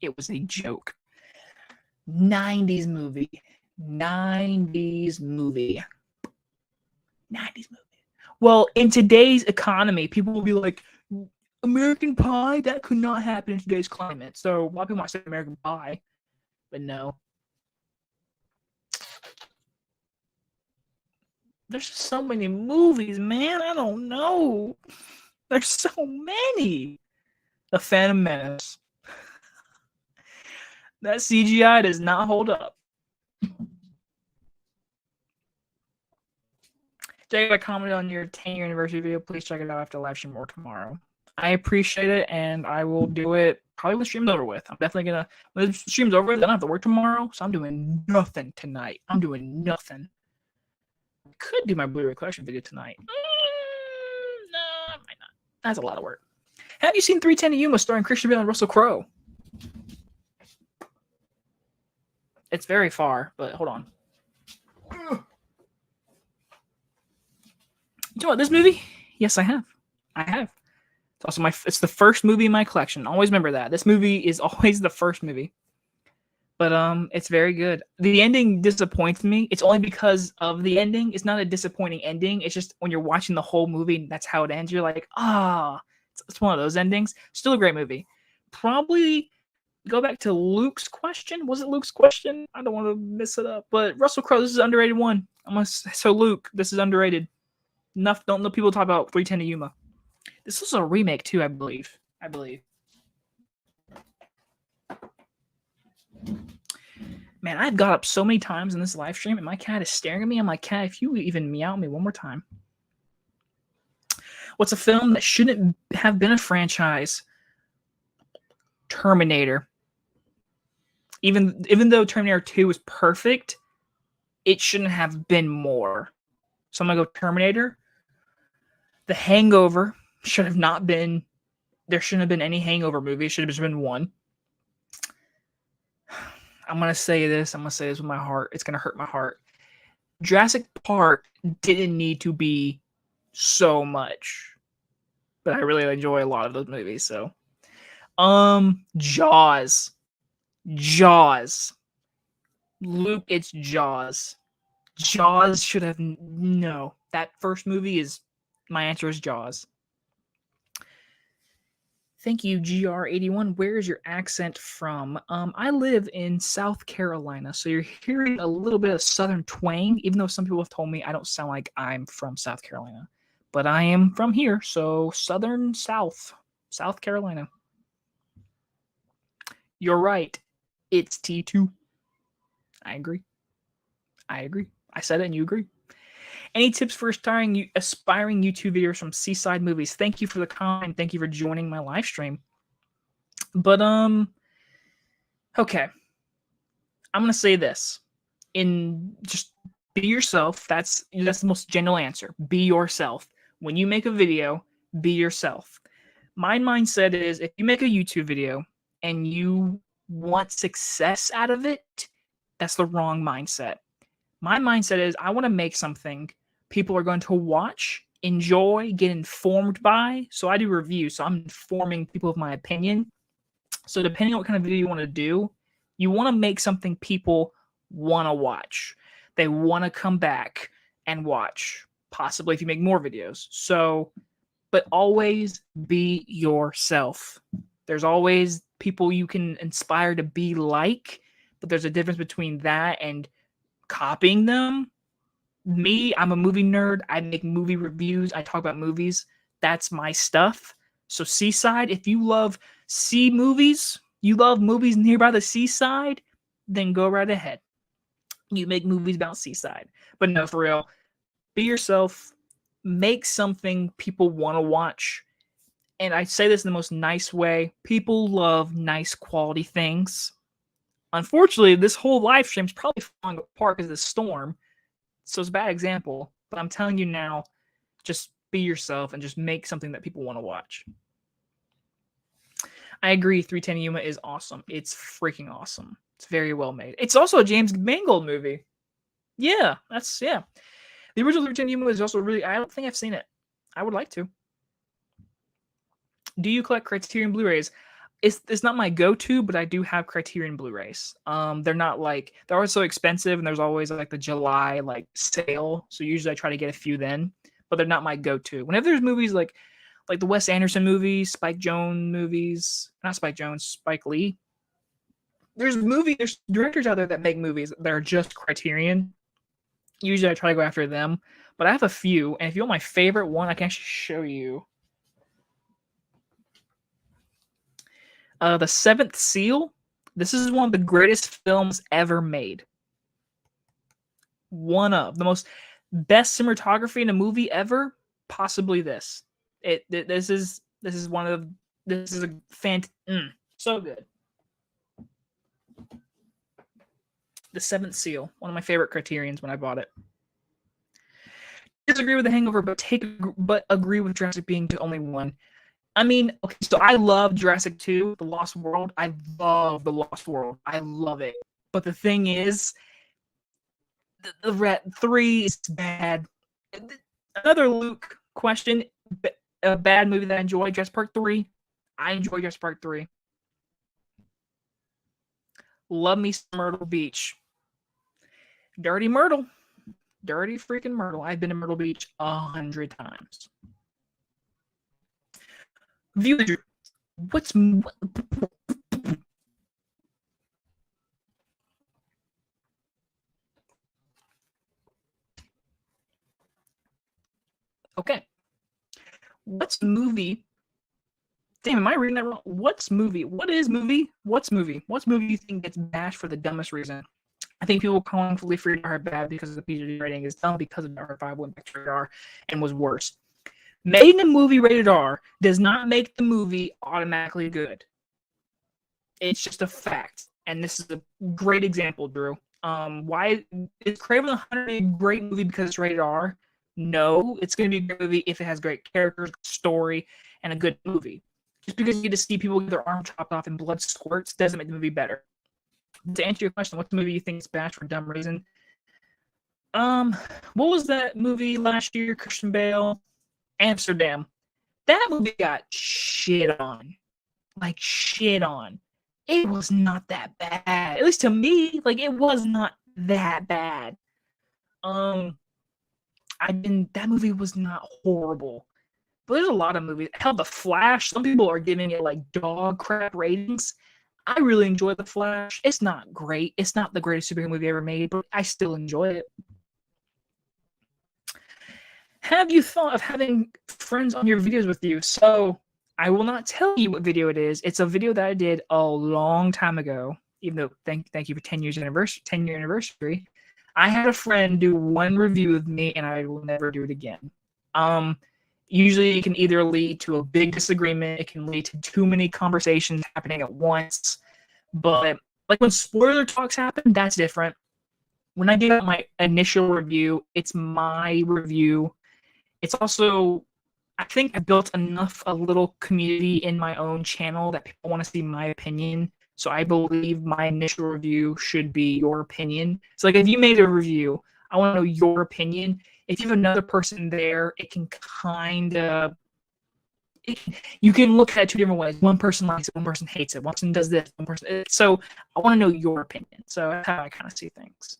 It was a joke. 90s movie. Well, in today's economy, people will be like, American Pie? That could not happen in today's climate. So a lot of people might say American Pie, but no. There's just so many movies, man. I don't know. There's so many. The Phantom Menace. That CGI does not hold up. Jake, I commented on your 10-year anniversary video. Please check it out after the live stream or tomorrow. I appreciate it, and I will do it probably when the stream's over with. I'm definitely going to, when the stream's over with, I don't have to work tomorrow, so I'm doing nothing tonight. I could do my Blu-ray collection video tonight. No, I might not. That's a lot of work. Have you seen 3:10 to Yuma starring Christian Bale and Russell Crowe? It's very far, but hold on. You know what, this movie? Yes, I have. It's also it's the first movie in my collection. Always remember that. This movie is always the first movie. But it's very good. The ending disappoints me. It's only because of the ending. It's not a disappointing ending. It's just when you're watching the whole movie, that's how it ends. You're like, it's one of those endings. Still a great movie. Probably go back to Luke's question. Was it Luke's question? I don't want to mess it up. But Russell Crowe, this is an underrated one. So Luke, this is underrated. Enough. Don't know people talk about 3:10 to Yuma. This was a remake too, I believe. Man, I've got up so many times in this live stream, and my cat is staring at me. I'm like, cat, if you even meow at me one more time. What's a film that shouldn't have been a franchise? Terminator. Even though Terminator 2 was perfect, it shouldn't have been more. So I'm gonna go Terminator. The Hangover should have not been. There shouldn't have been any Hangover movie. It should have just been one. I'm gonna say this. I'm gonna say this with my heart. It's gonna hurt my heart. Jurassic Park didn't need to be so much, but I really enjoy a lot of those movies. So, Jaws. Luke, it's Jaws. Jaws should have no. That first movie is my answer is Jaws. Thank you, GR81. Where is your accent from? I live in South Carolina, so you're hearing a little bit of Southern twang, even though some people have told me I don't sound like I'm from South Carolina. But I am from here, so Southern South Carolina. You're right. It's T2. I agree. I said it and you agree. Any tips for aspiring YouTube viewers from Seaside Movies? Thank you for the comment. Thank you for joining my live stream. But okay. I'm gonna say this. Just be yourself. That's the most general answer. Be yourself. When you make a video, be yourself. My mindset is if you make a YouTube video and you want success out of it, that's the wrong mindset. My mindset is I want to make something people are going to watch, enjoy, get informed by. So I do reviews. So I'm informing people of my opinion. So depending on what kind of video you want to do, you want to make something people want to watch. They want to come back and watch, possibly if you make more videos. So, but always be yourself. There's always people you can inspire to be like, but there's a difference between that and copying them. Me, I'm a movie nerd. I make movie reviews. I talk about movies. That's my stuff. So Seaside, if you love sea movies, you love movies nearby the seaside, then go right ahead. You make movies about Seaside. But no, for real, be yourself. Make something people want to watch. And I say this in the most nice way. People love nice quality things. Unfortunately, this whole live stream is probably falling apart because of the storm. So it's a bad example, but I'm telling you now, just be yourself and just make something that people want to watch. I agree, 310 Yuma is awesome. It's freaking awesome. It's very well made. It's also a James Mangold movie. Yeah, The original 310 Yuma is also really, I don't think I've seen it. I would like to. Do you collect Criterion Blu-rays? It's not my go-to, but I do have Criterion Blu-rays. They're not like they're always so expensive, and there's always like the July like sale. So usually I try to get a few then, but they're not my go-to. Whenever there's movies like the Wes Anderson movies, Spike Lee. There's directors out there that make movies that are just Criterion. Usually I try to go after them, but I have a few, and if you want my favorite one, I can actually show you. The Seventh Seal. This is one of the greatest films ever made. One of the most best cinematography in a movie ever. Possibly this. This is a so good. The Seventh Seal. One of my favorite Criterions when I bought it. Disagree with The Hangover, but agree with Jurassic being the only one. I mean, okay, so I love Jurassic 2, The Lost World. I love The Lost World. I love it. But the thing is, the Rat 3 is bad. Another Luke question. A bad movie that I enjoy, Jurassic Park 3. I enjoy Jurassic Park 3. Love me some Myrtle Beach. Dirty Myrtle. Dirty freaking Myrtle. I've been to Myrtle Beach 100 times. Viewer, okay. What's movie? Damn, am I reading that wrong? What's movie? What is movie? What's movie? What's movie you think gets bashed for the dumbest reason? I think people calling Fully Free are bad because the PG rating is dumb because of R5 went back to rated R and was worse. Making a movie rated R does not make the movie automatically good. It's just a fact. And this is a great example, Drew. Why is Craven the Hunter a great movie because it's rated R? No, it's going to be a great movie if it has great characters, story, and a good movie. Just because you get to see people get their arm chopped off and blood squirts doesn't make the movie better. To answer your question, what's the movie you think is bad for a dumb reason? What was that movie last year? Christian Bale, Amsterdam. That movie got shit on, like shit on. It was not that bad, at least to me. Like it was not that bad. That movie was not horrible. But there's a lot of movies. Hell, The Flash. Some people are giving it like dog crap ratings. I really enjoy The Flash. It's not great. It's not the greatest superhero movie ever made, but I still enjoy it. Have you thought of having friends on your videos with you? So I will not tell you what video it is. It's a video that I did a long time ago. Even though thank you for 10-year anniversary. I had a friend do one review with me, and I will never do it again. Usually, it can either lead to a big disagreement. It can lead to too many conversations happening at once. But like when spoiler talks happen, that's different. When I give out my initial review, it's my review. It's also, I think I built a little community in my own channel that people want to see my opinion. So I believe my initial review should be your opinion. So like if you made a review, I want to know your opinion. If you have another person there, it can kind of, you can look at it two different ways. One person likes it, one person hates it, one person does this, one person. So I want to know your opinion. So that's how I kind of see things.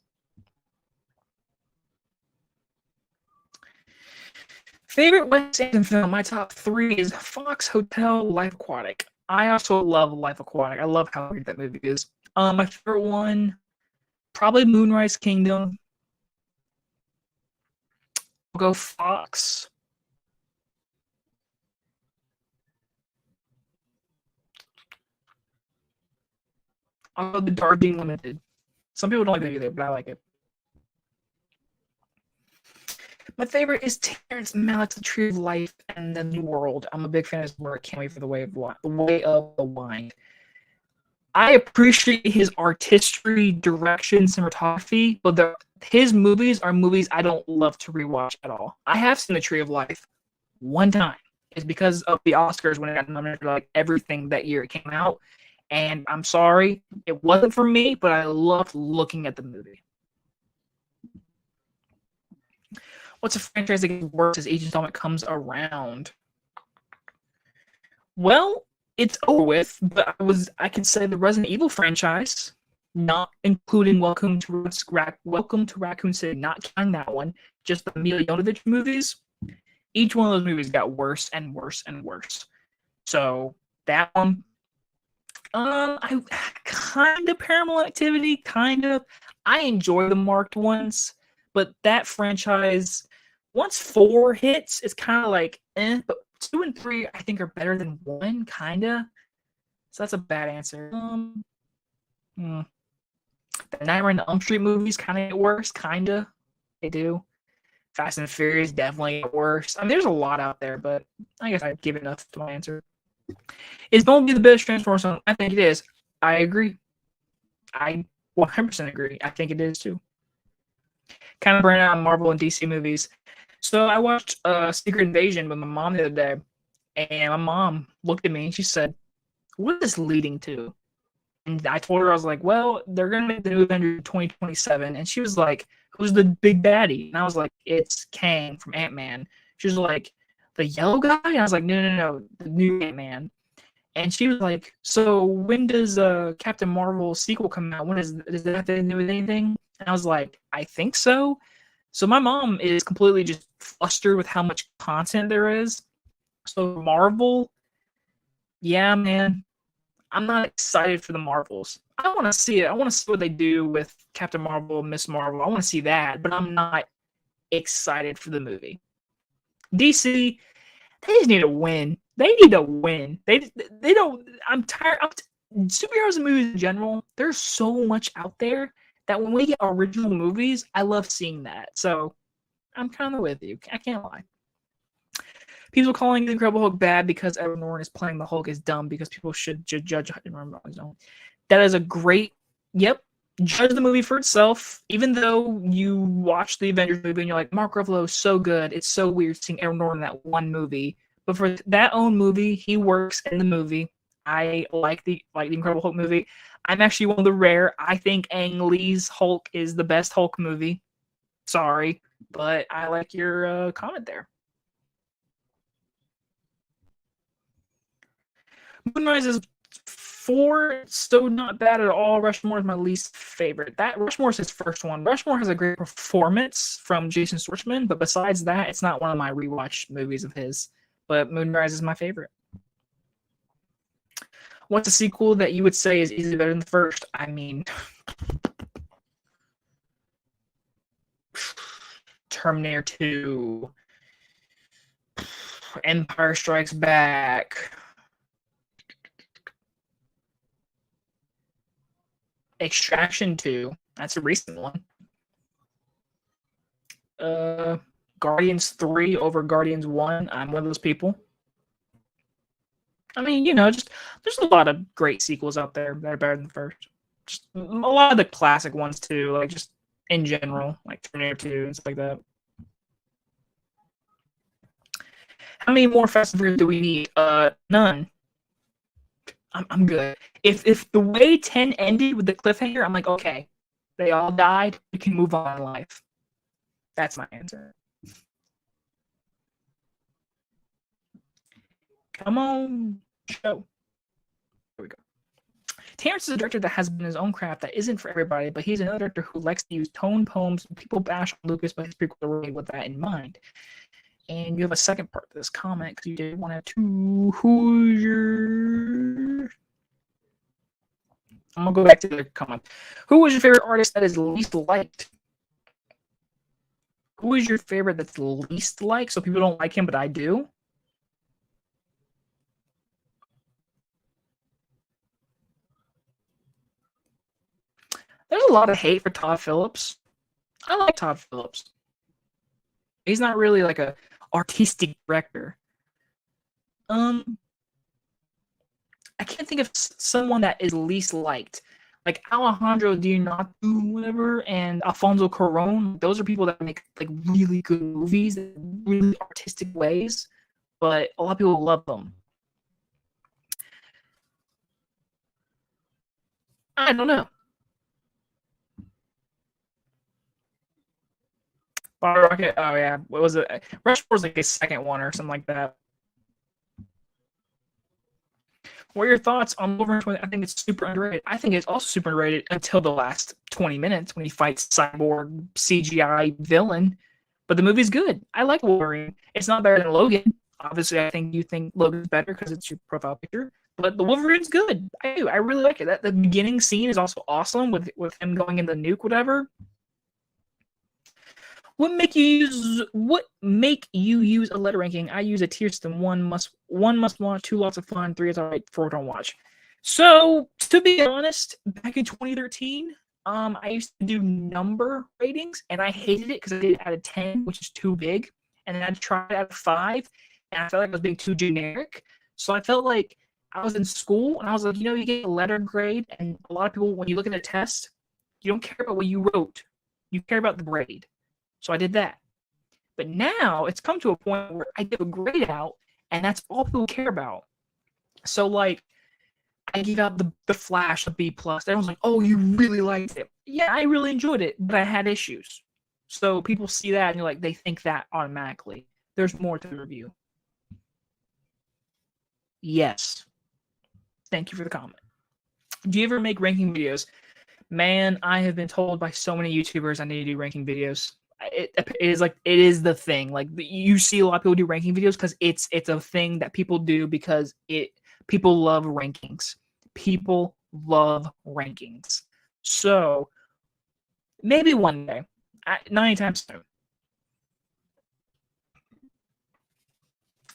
Favorite Wes Anderson film? My top 3 is Fox Hotel, Life Aquatic. I also love Life Aquatic. I love how weird that movie is. My favorite one, probably Moonrise Kingdom. I'll go Fox. I'll go The Darjeeling Limited. Some people don't like that either, but I like it. My favorite is Terrence Malick's The Tree of Life and The New World. I'm a big fan of his work. Can't wait for The Way of the Wind. I appreciate his artistry, direction, cinematography, but his movies are movies I don't love to rewatch at all. I have seen The Tree of Life one time. It's because of the Oscars when it got nominated for like everything that year it came out. And I'm sorry, it wasn't for me, but I loved looking at the movie. What's a franchise that gets worse as each installment comes around? Well, it's over with, but I can say the Resident Evil franchise, not including Welcome to Raccoon City, not counting that one, just the Mila Jovovich movies. Each one of those movies got worse and worse and worse. So that one, I kind of Paranormal Activity, kind of. I enjoy the marked ones, but that franchise, once 4 hits, it's kind of like, but 2 and 3, I think, are better than 1, kind of. So that's a bad answer. The Nightmare on Elm Street movies kind of get worse, kind of. They do. Fast and Furious definitely get worse. I mean, there's a lot out there, but I guess I'd give enough to my answer. Is Bumblebee the best Transformers film? I think it is. I agree. I 100% agree. I think it is too. Kind of burn out on Marvel and DC movies. So I watched Secret Invasion with my mom the other day, and my mom looked at me and she said, "What is this leading to?" And I told her, I was like, "Well, they're gonna make the new Avengers in 2027," and she was like, "Who's the big baddie?" And I was like, "It's Kang from Ant-Man." She was like, "The yellow guy?" And I was like, "No, the new Ant-Man." And she was like, "So when does Captain Marvel sequel come out? Does that have to do with anything?" And I was like, "I think so." So my mom is completely just flustered with how much content there is. So Marvel, yeah, man, I'm not excited for the Marvels. I want to see it. I want to see what they do with Captain Marvel, Miss Marvel. I want to see that, but I'm not excited for the movie. DC, they just need to win. They need to win. They don't. I'm tired. Superheroes and movies in general, there's so much out there that when we get original movies, I love seeing that. So I'm kind of with you. I can't lie. People calling the Incredible Hulk bad because Edward Norton is playing the Hulk is dumb because people should judge him on his own. That is a great, yep, judge the movie for itself. Even though you watch the Avengers movie and you're like, Mark Ruffalo is so good, it's so weird seeing Edward Norton in that one movie. But for that own movie, he works in the movie. I like the Incredible Hulk movie. I'm actually one of the rare. I think Ang Lee's Hulk is the best Hulk movie. Sorry, but I like your comment there. Moonrise is 4, so not bad at all. Rushmore is my least favorite. That Rushmore is his first one. Rushmore has a great performance from Jason Schwartzman, but besides that, it's not one of my rewatch movies of his. But Moonrise is my favorite. What's a sequel that you would say is easily better than the first? I mean, Terminator 2, Empire Strikes Back, Extraction 2. That's a recent one. Guardians 3 over Guardians 1. I'm one of those people. I mean, just there's a lot of great sequels out there that are better than the first. Just a lot of the classic ones too, like just in general, like Terminator 2 and stuff like that. How many more Fast and Furious do we need? None. I'm good. If the way 10 ended with the cliffhanger, I'm like, okay, they all died. We can move on in life. That's my answer. Come on, show. Here we go. Terrence is a director that has been his own craft that isn't for everybody, but he's another director who likes to use tone poems. People bash on Lucas, but his prequels are really with that in mind. And you have a second part to this comment because you did want to have two. Who's your? I'm gonna go back to the comment. Who was your favorite artist that is least liked? Who is your favorite that's least liked? So people don't like him, but I do. There's a lot of hate for Todd Phillips. I like Todd Phillips. He's not really like a artistic director. I can't think of someone that is least liked. Like Alejandro Dionnatu, whatever, and Alfonso Cuarón. Those are people that make like really good movies, in really artistic ways, but a lot of people love them. I don't know. Bottle Rocket. Oh yeah, what was it? Rushmore's like a second one or something like that. What are your thoughts on Wolverine 20? I think it's super underrated. I think it's also super underrated until the last 20 minutes when he fights Cyborg CGI villain. But the movie's good. I like Wolverine. It's not better than Logan. Obviously, I think you think Logan's better because it's your profile picture. But the Wolverine's good. I do. I really like it. That the beginning scene is also awesome with him going in the nuke, whatever. What make you use a letter ranking? I use a tier system. One must want, 2 lots of fun, 3 is alright, 4 don't watch. So to be honest, back in 2013, I used to do number ratings and I hated it because I did it out of 10, which is too big, and then I'd try it out of 5, and I felt like I was being too generic. So I felt like I was in school and I was like, you get a letter grade, and a lot of people, when you look at a test, you don't care about what you wrote, you care about the grade. So I did that. But now it's come to a point where I give a grade out, and that's all people care about. So, like, I give out the Flash a B+. Everyone's like, oh, you really liked it. Yeah, I really enjoyed it, but I had issues. So people see that, and you're like, they think that automatically. There's more to the review. Yes. Thank you for the comment. Do you ever make ranking videos? Man, I have been told by so many YouTubers I need to do ranking videos. It is the thing. Like, you see a lot of people do ranking videos because it's a thing that people do because people love rankings. People love rankings. So maybe one day, not anytime soon.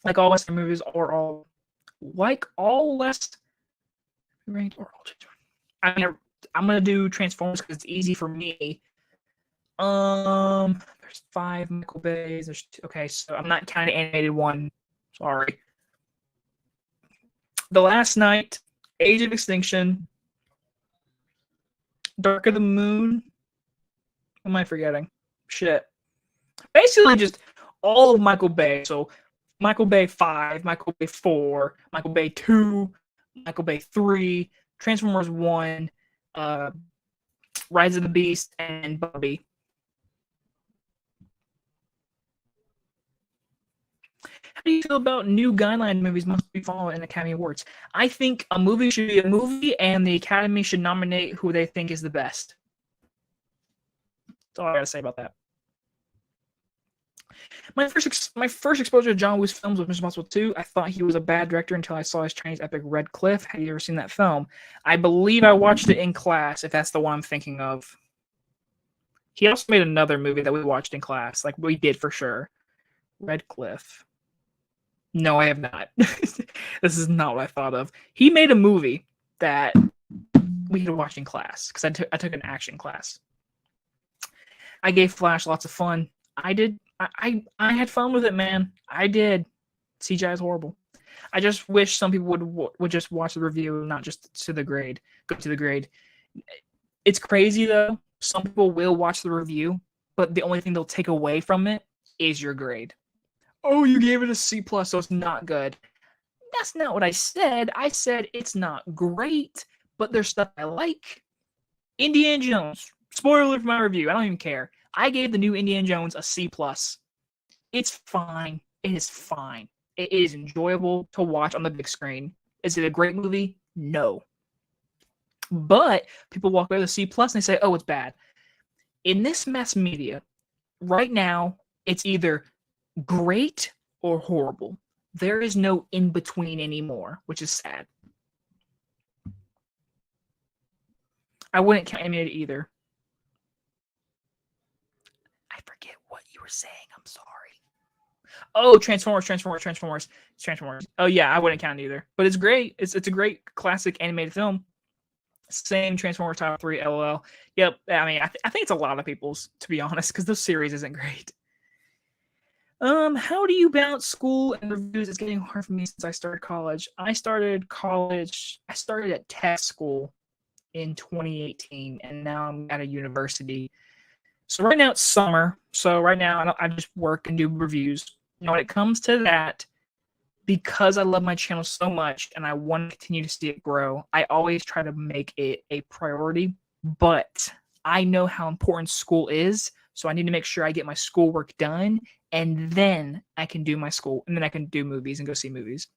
Like all Western movies or all West ranked or all. I mean, I'm gonna do Transformers because it's easy for me. There's 5 Michael Bays. There's 2. Okay, so I'm not counting animated one. Sorry. The Last Night, Age of Extinction, Dark of the Moon. What am I forgetting? Shit. Basically, just all of Michael Bay. So, Michael Bay 5, Michael Bay 4, Michael Bay 2, Michael Bay 3, Transformers 1, Rise of the Beast, and Barbie. How do you feel about new guideline movies must be followed in Academy Awards? I think a movie should be a movie, and the Academy should nominate who they think is the best. That's all I gotta say about that. My first exposure to John Woo's films was Mission Impossible 2. I thought he was a bad director until I saw his Chinese epic Red Cliff. Have you ever seen that film? I believe I watched it in class, if that's the one I'm thinking of. He also made another movie that we watched in class. Like, we did for sure. Red Cliff. No, I have not. This is not what I thought of. He made a movie that we had to watch in class, because I took an action class. I gave Flash lots of fun. I did. I had fun with it, man. I did. CGI is horrible. I just wish some people would just watch the review, not just to the grade. Go to the grade. It's crazy though. Some people will watch the review, but the only thing they'll take away from it is your grade. Oh, you gave it a C+, so it's not good. That's not what I said. I said it's not great, but there's stuff I like. Indiana Jones. Spoiler for my review. I don't even care. I gave the new Indiana Jones a C+. It's fine. It is fine. It is enjoyable to watch on the big screen. Is it a great movie? No. But people walk away with a C+ and they say, oh, it's bad. In this mass media, right now, it's either great or horrible. There is no in-between anymore, which is sad. I wouldn't count animated either. I forget what you were saying. I'm sorry. Oh, Transformers. Oh yeah, I wouldn't count it either. But it's great. It's a great classic animated film. Same Transformers Top 3, LOL. Yep. I mean, I think it's a lot of people's, to be honest, because this series isn't great. How do you balance school and reviews? It's getting hard for me since I started college. I started at tech school in 2018, and now I'm at a university. So right now it's summer. So right now I just work and do reviews. You know, when it comes to that, because I love my channel so much and I want to continue to see it grow, I always try to make it a priority. But I know how important school is, so I need to make sure I get my schoolwork done, and then I can do my school, and then I can do movies and go see movies.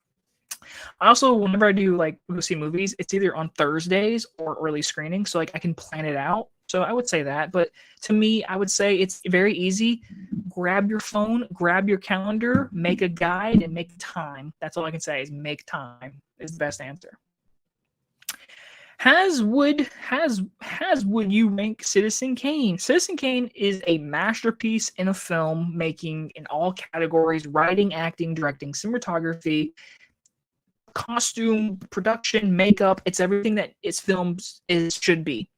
I also, whenever I do go see movies, it's either on Thursdays or early screening, so I can plan it out. So I would say that. But to me, I would say it's very easy. Grab your phone, grab your calendar, make a guide, and make time. That's all I can say is make time is the best answer. Would you rank Citizen Kane? Citizen Kane is a masterpiece in a film making in all categories: writing, acting, directing, cinematography, costume, production, makeup. It's everything that its films should be.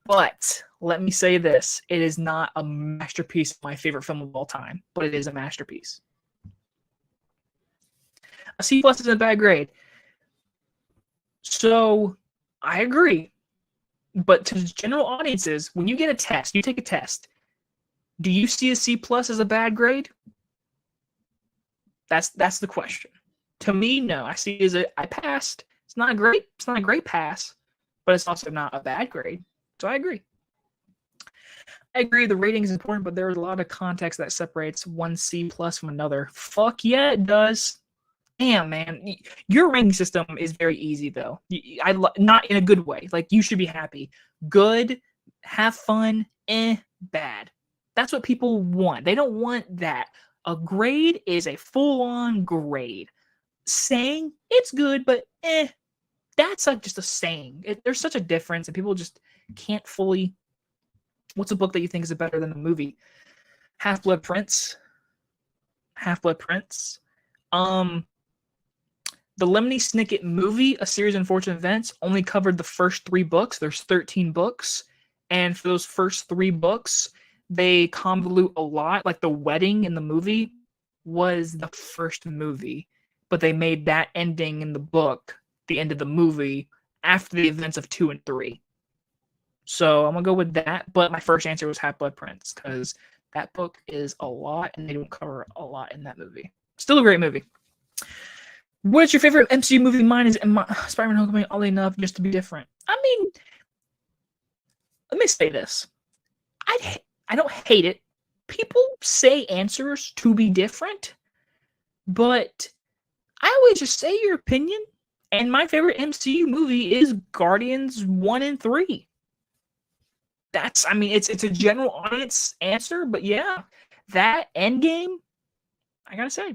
But let me say this. It is not a masterpiece, my favorite film of all time, but it is a masterpiece. A C+ is a bad grade. So I agree. But to general audiences, when you get a test, you take a test, do you see a C+ as a bad grade? That's the question. To me, no. I see it as I passed. It's not a great pass, but it's also not a bad grade. So I agree. I agree the rating is important, but there's a lot of context that separates one C+ from another. Fuck yeah, it does. Damn, man. Your ranking system is very easy, though. Not in a good way. Like, you should be happy. Good, have fun, bad. That's what people want. They don't want that. A grade is a full-on grade. Saying it's good, but that's just a saying. There's such a difference, and people just can't fully. What's a book that you think is better than the movie? Half-Blood Prince. The Lemony Snicket movie, A Series of Unfortunate Events, only covered the first 3 books. There's 13 books, and for those first 3 books, they convolute a lot. Like the wedding in the movie was the first movie, but they made that ending in the book the end of the movie after the events of 2 and 3. So I'm gonna go with that. But my first answer was Half Blood Prince because that book is a lot, and they don't cover a lot in that movie. Still a great movie. What's your favorite MCU movie? Mine is Spider-Man: Homecoming. Oddly enough, just to be different. I mean, let me say this: I don't hate it. People say answers to be different, but I always just say your opinion. And my favorite MCU movie is Guardians 1 and 3. It's a general audience answer, but yeah, that Endgame, I gotta say.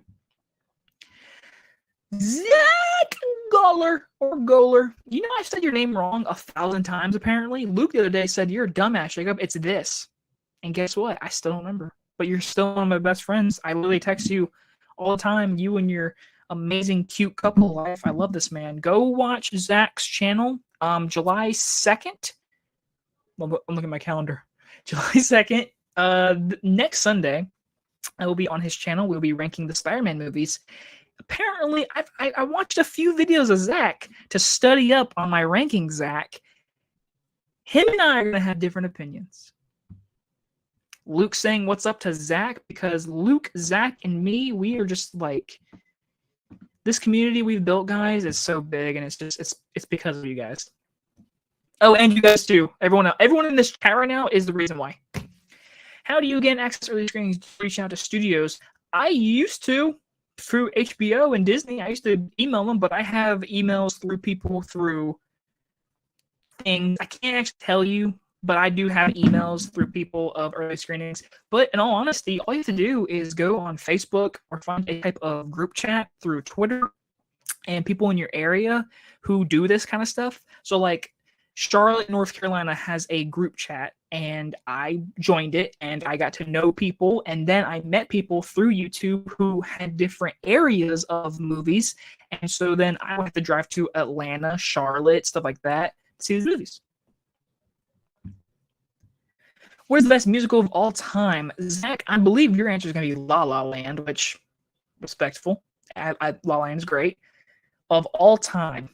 Zach Goller. You know, I've said your name wrong 1,000 times, apparently. Luke the other day said, "You're a dumbass, Jacob. It's this." And guess what? I still don't remember. But you're still one of my best friends. I literally text you all the time, you and your amazing, cute couple life. I love this man. Go watch Zach's channel. July 2nd. I'm looking at my calendar. July 2nd. Next Sunday, I will be on his channel. We'll be ranking the Spider-Man movies. Apparently, I watched a few videos of Zach to study up on my ranking, Zach. Him and I are going to have different opinions. Luke saying what's up to Zach because Luke, Zach, and me, we are just like, this community we've built, guys, is so big, and it's because of you guys. Oh, and you guys too. Everyone in this chat right now is the reason why. How do you again access early screenings? Reach out to studios. I used to through HBO and Disney. I used to email them, but I have emails through people through things. I can't actually tell you, but I do have emails through people of early screenings. But in all honesty, all you have to do is go on Facebook or find a type of group chat through Twitter and people in your area who do this kind of stuff. So like Charlotte, North Carolina has a group chat, and I joined it, and I got to know people, and then I met people through YouTube who had different areas of movies, and so then I would have to drive to Atlanta, Charlotte, stuff like that to see these movies. What is the best musical of all time? Zach, I believe your answer is going to be La La Land, which, respectful. La La Land is great. Of all time.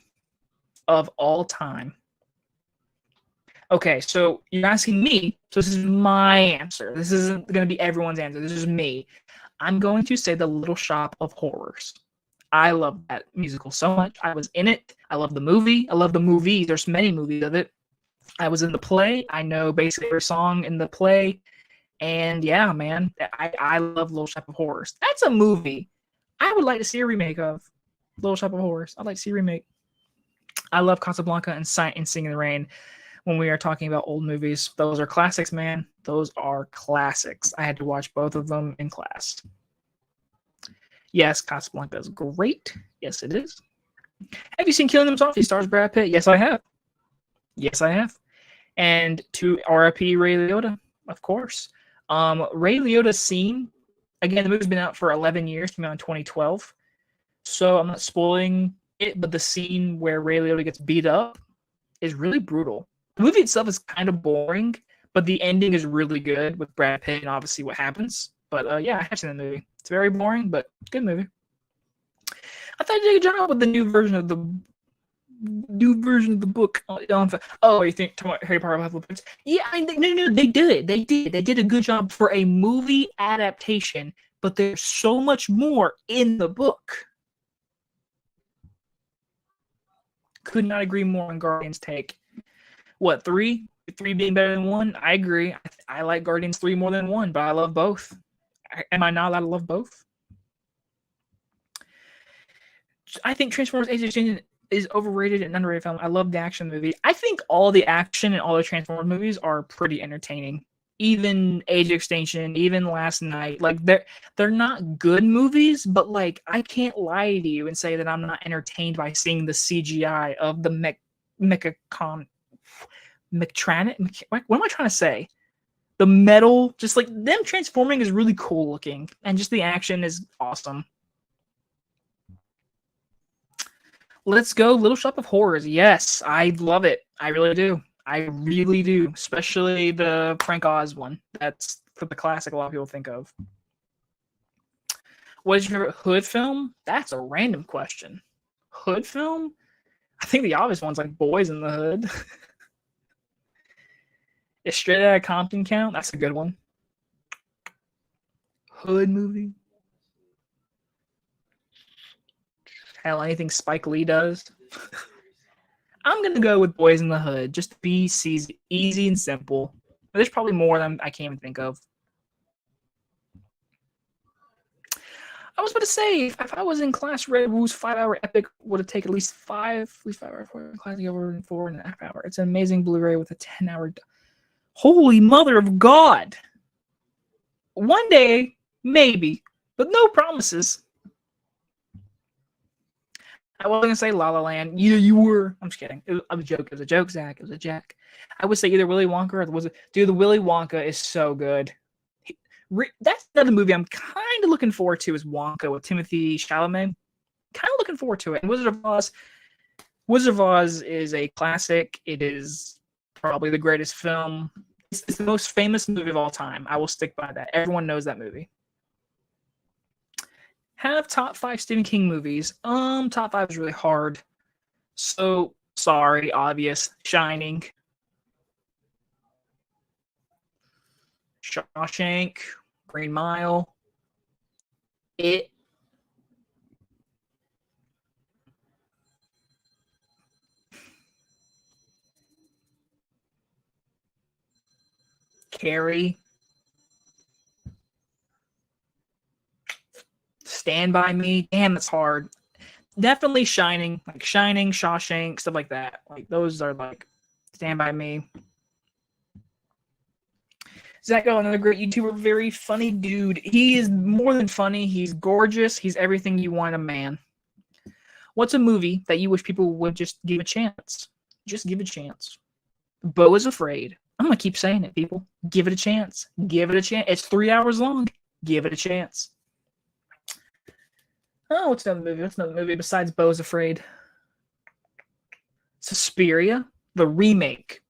Okay, so you're asking me, so this is my answer. This isn't going to be everyone's answer. This is me. I'm going to say The Little Shop of Horrors. I love that musical so much. I was in it. I love the movie. I love the movie. There's many movies of it. I was in the play. I know basically every song in the play. And yeah, man, I love Little Shop of Horrors. That's a movie I would like to see a remake of. Little Shop of Horrors. I'd like to see a remake. I love Casablanca and Singing in the Rain. When we are talking about old movies, those are classics, man. Those are classics. I had to watch both of them in class. Yes, Casablanca is great. Yes, it is. Have you seen Killing Them Softly? Stars Brad Pitt? Yes, I have. And to RIP Ray Liotta, of course. Ray Liotta's scene, again, the movie's been out for 11 years, came out in 2012. So I'm not spoiling it, but the scene where Ray Liotta gets beat up is really brutal. The movie itself is kind of boring, but the ending is really good with Brad Pitt and obviously what happens. But yeah, I have seen the movie. It's very boring, but good movie. I thought you did a good job with the new version of the book. Oh, you think talking about Harry Potter Half-Blood Prince? Yeah, I mean, no, they did. They did a good job for a movie adaptation, but there's so much more in the book. Could not agree more on Guardians' take. What, 3? 3 being better than 1? I agree. I like Guardians 3 more than 1, but I love both. Am I not allowed to love both? I think Transformers Age of Extinction is overrated and underrated film. I love the action movie. I think all the action in all the Transformers movies are pretty entertaining. Even Age of Extinction, even Last Night, like they're not good movies, but like I can't lie to you and say that I'm not entertained by seeing the CGI of the Mechtronic. What am I trying to say? The metal, just like them transforming is really cool looking, and just the action is awesome. Let's go, Little Shop of Horrors. Yes, I love it. I really do. Especially the Frank Oz one. That's the classic a lot of people think of. What is your favorite hood film? That's a random question. Hood film? I think the obvious one's like Boys in the Hood. Is Straight Outta Compton count? That's a good one. Hood movie? Hell, anything Spike Lee does. I'm gonna go with Boys in the Hood, just to be easy and simple. There's probably more than I can't even think of. I was about to say, if I was in class, Red Wu's 5-hour epic would have taken at least 5 hours for class over in 4.5 hours. It's an amazing Blu-ray with a 10-hour. Holy mother of God! One day, maybe, but no promises. I wasn't gonna say La La Land. You were. I'm just kidding. It was a joke. It was a joke, Zach. It was a jack. I would say either Willy Wonka or dude. The Willy Wonka is so good. That's another movie I'm kind of looking forward to. Is Wonka with Timothy Chalamet. Kind of looking forward to it. And Wizard of Oz. Wizard of Oz is a classic. It is probably the greatest film. It's the most famous movie of all time. I will stick by that. Everyone knows that movie. Have top 5 Stephen King movies. Top 5 is really hard. So sorry, obvious. Shining. Shawshank. Green Mile. It. Carrie. Stand By Me. Damn, that's hard. Definitely Shining. Like Shining, Shawshank, stuff like that. Like those are like Stand By Me. Zacho, another great YouTuber, very funny dude. He is more than funny. He's gorgeous. He's everything you want in a man. What's a movie that you wish people would just give a chance? Just give it a chance. Beau is Afraid. I'm going to keep saying it, people. Give it a chance. Give it a chance. It's 3 hours long. Give it a chance. Oh, what's another movie? What's another movie besides Beau is Afraid? Suspiria. The remake.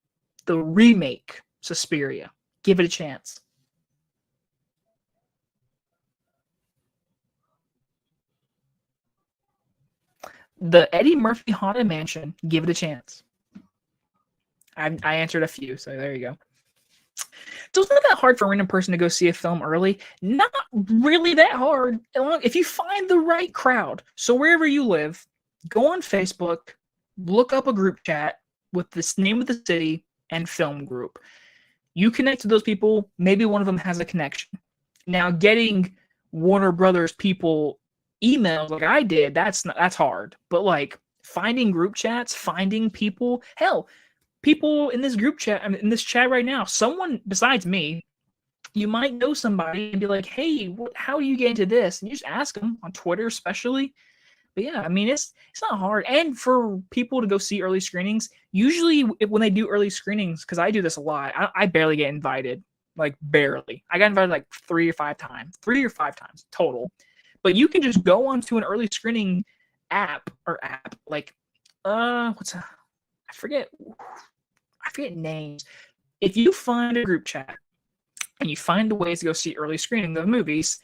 The remake. Suspiria. Give it a chance. The Eddie Murphy Haunted Mansion. Give it a chance. I answered a few, so there you go. So it's not that hard for a random person to go see a film early. Not really that hard. If you find the right crowd. So wherever you live, go on Facebook, look up a group chat with the name of the city and film group. You connect to those people. Maybe one of them has a connection. Now, getting Warner Brothers people emails like I did, that's hard. But like finding group chats, finding people, hell, people in this group chat, in this chat right now, someone besides me, you might know somebody and be like, hey, how do you get into this? And you just ask them on Twitter, especially. But yeah, I mean, it's not hard. And for people to go see early screenings, usually when they do early screenings, because I do this a lot, I barely get invited. Like, barely. I got invited like 3 or 5 times. 3 or 5 times total. But you can just go onto an early screening app, like, I forget names. If you find a group chat and you find the ways to go see early screening of movies,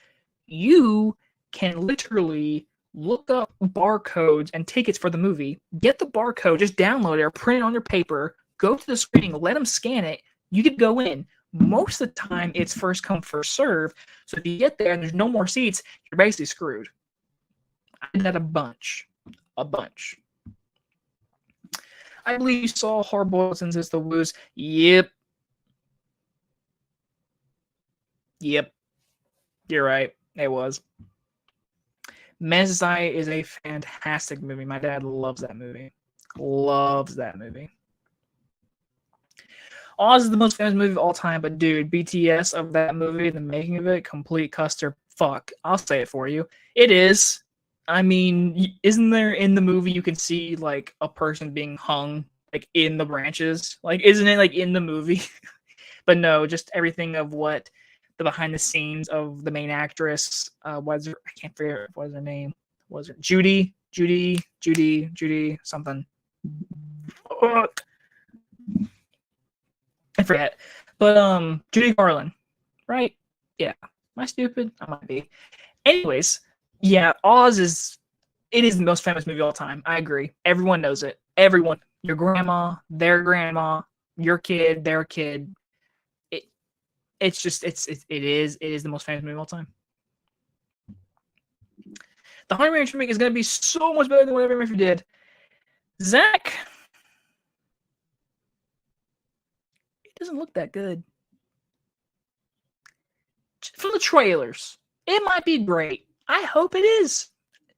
you can literally look up barcodes and tickets for the movie, get the barcode, just download it or print it on your paper, go to the screening, let them scan it, you could go in. Most of the time, it's first come, first serve. So if you get there and there's no more seats, you're basically screwed. I did that a bunch. I believe you saw Hard-Boiled Since It's the Woos. Yep. You're right. It was. Menace to Society is a fantastic movie. My dad loves that movie. Oz is the most famous movie of all time, but dude, BTS of that movie, the making of it, complete cluster fuck. I'll say it for you. It is. I mean, isn't there in the movie you can see like a person being hung like in the branches? Like, isn't it like in the movie? But no, just everything of what the behind the scenes of the main actress I can't figure what was her name. Was it Judy something? I forget. But Judy Garland, right? Yeah. Am I stupid? I might be. Anyways, Yeah, Oz is the most famous movie of all time. I agree. Everyone knows it. Everyone, your grandma, their grandma, your kid, their kid. It it's just it is the most famous movie of all time. The Haunted Mansion remake is going to be so much better than whatever Murphy did. Zach, it doesn't look that good. From the trailers, it might be great. I hope it is.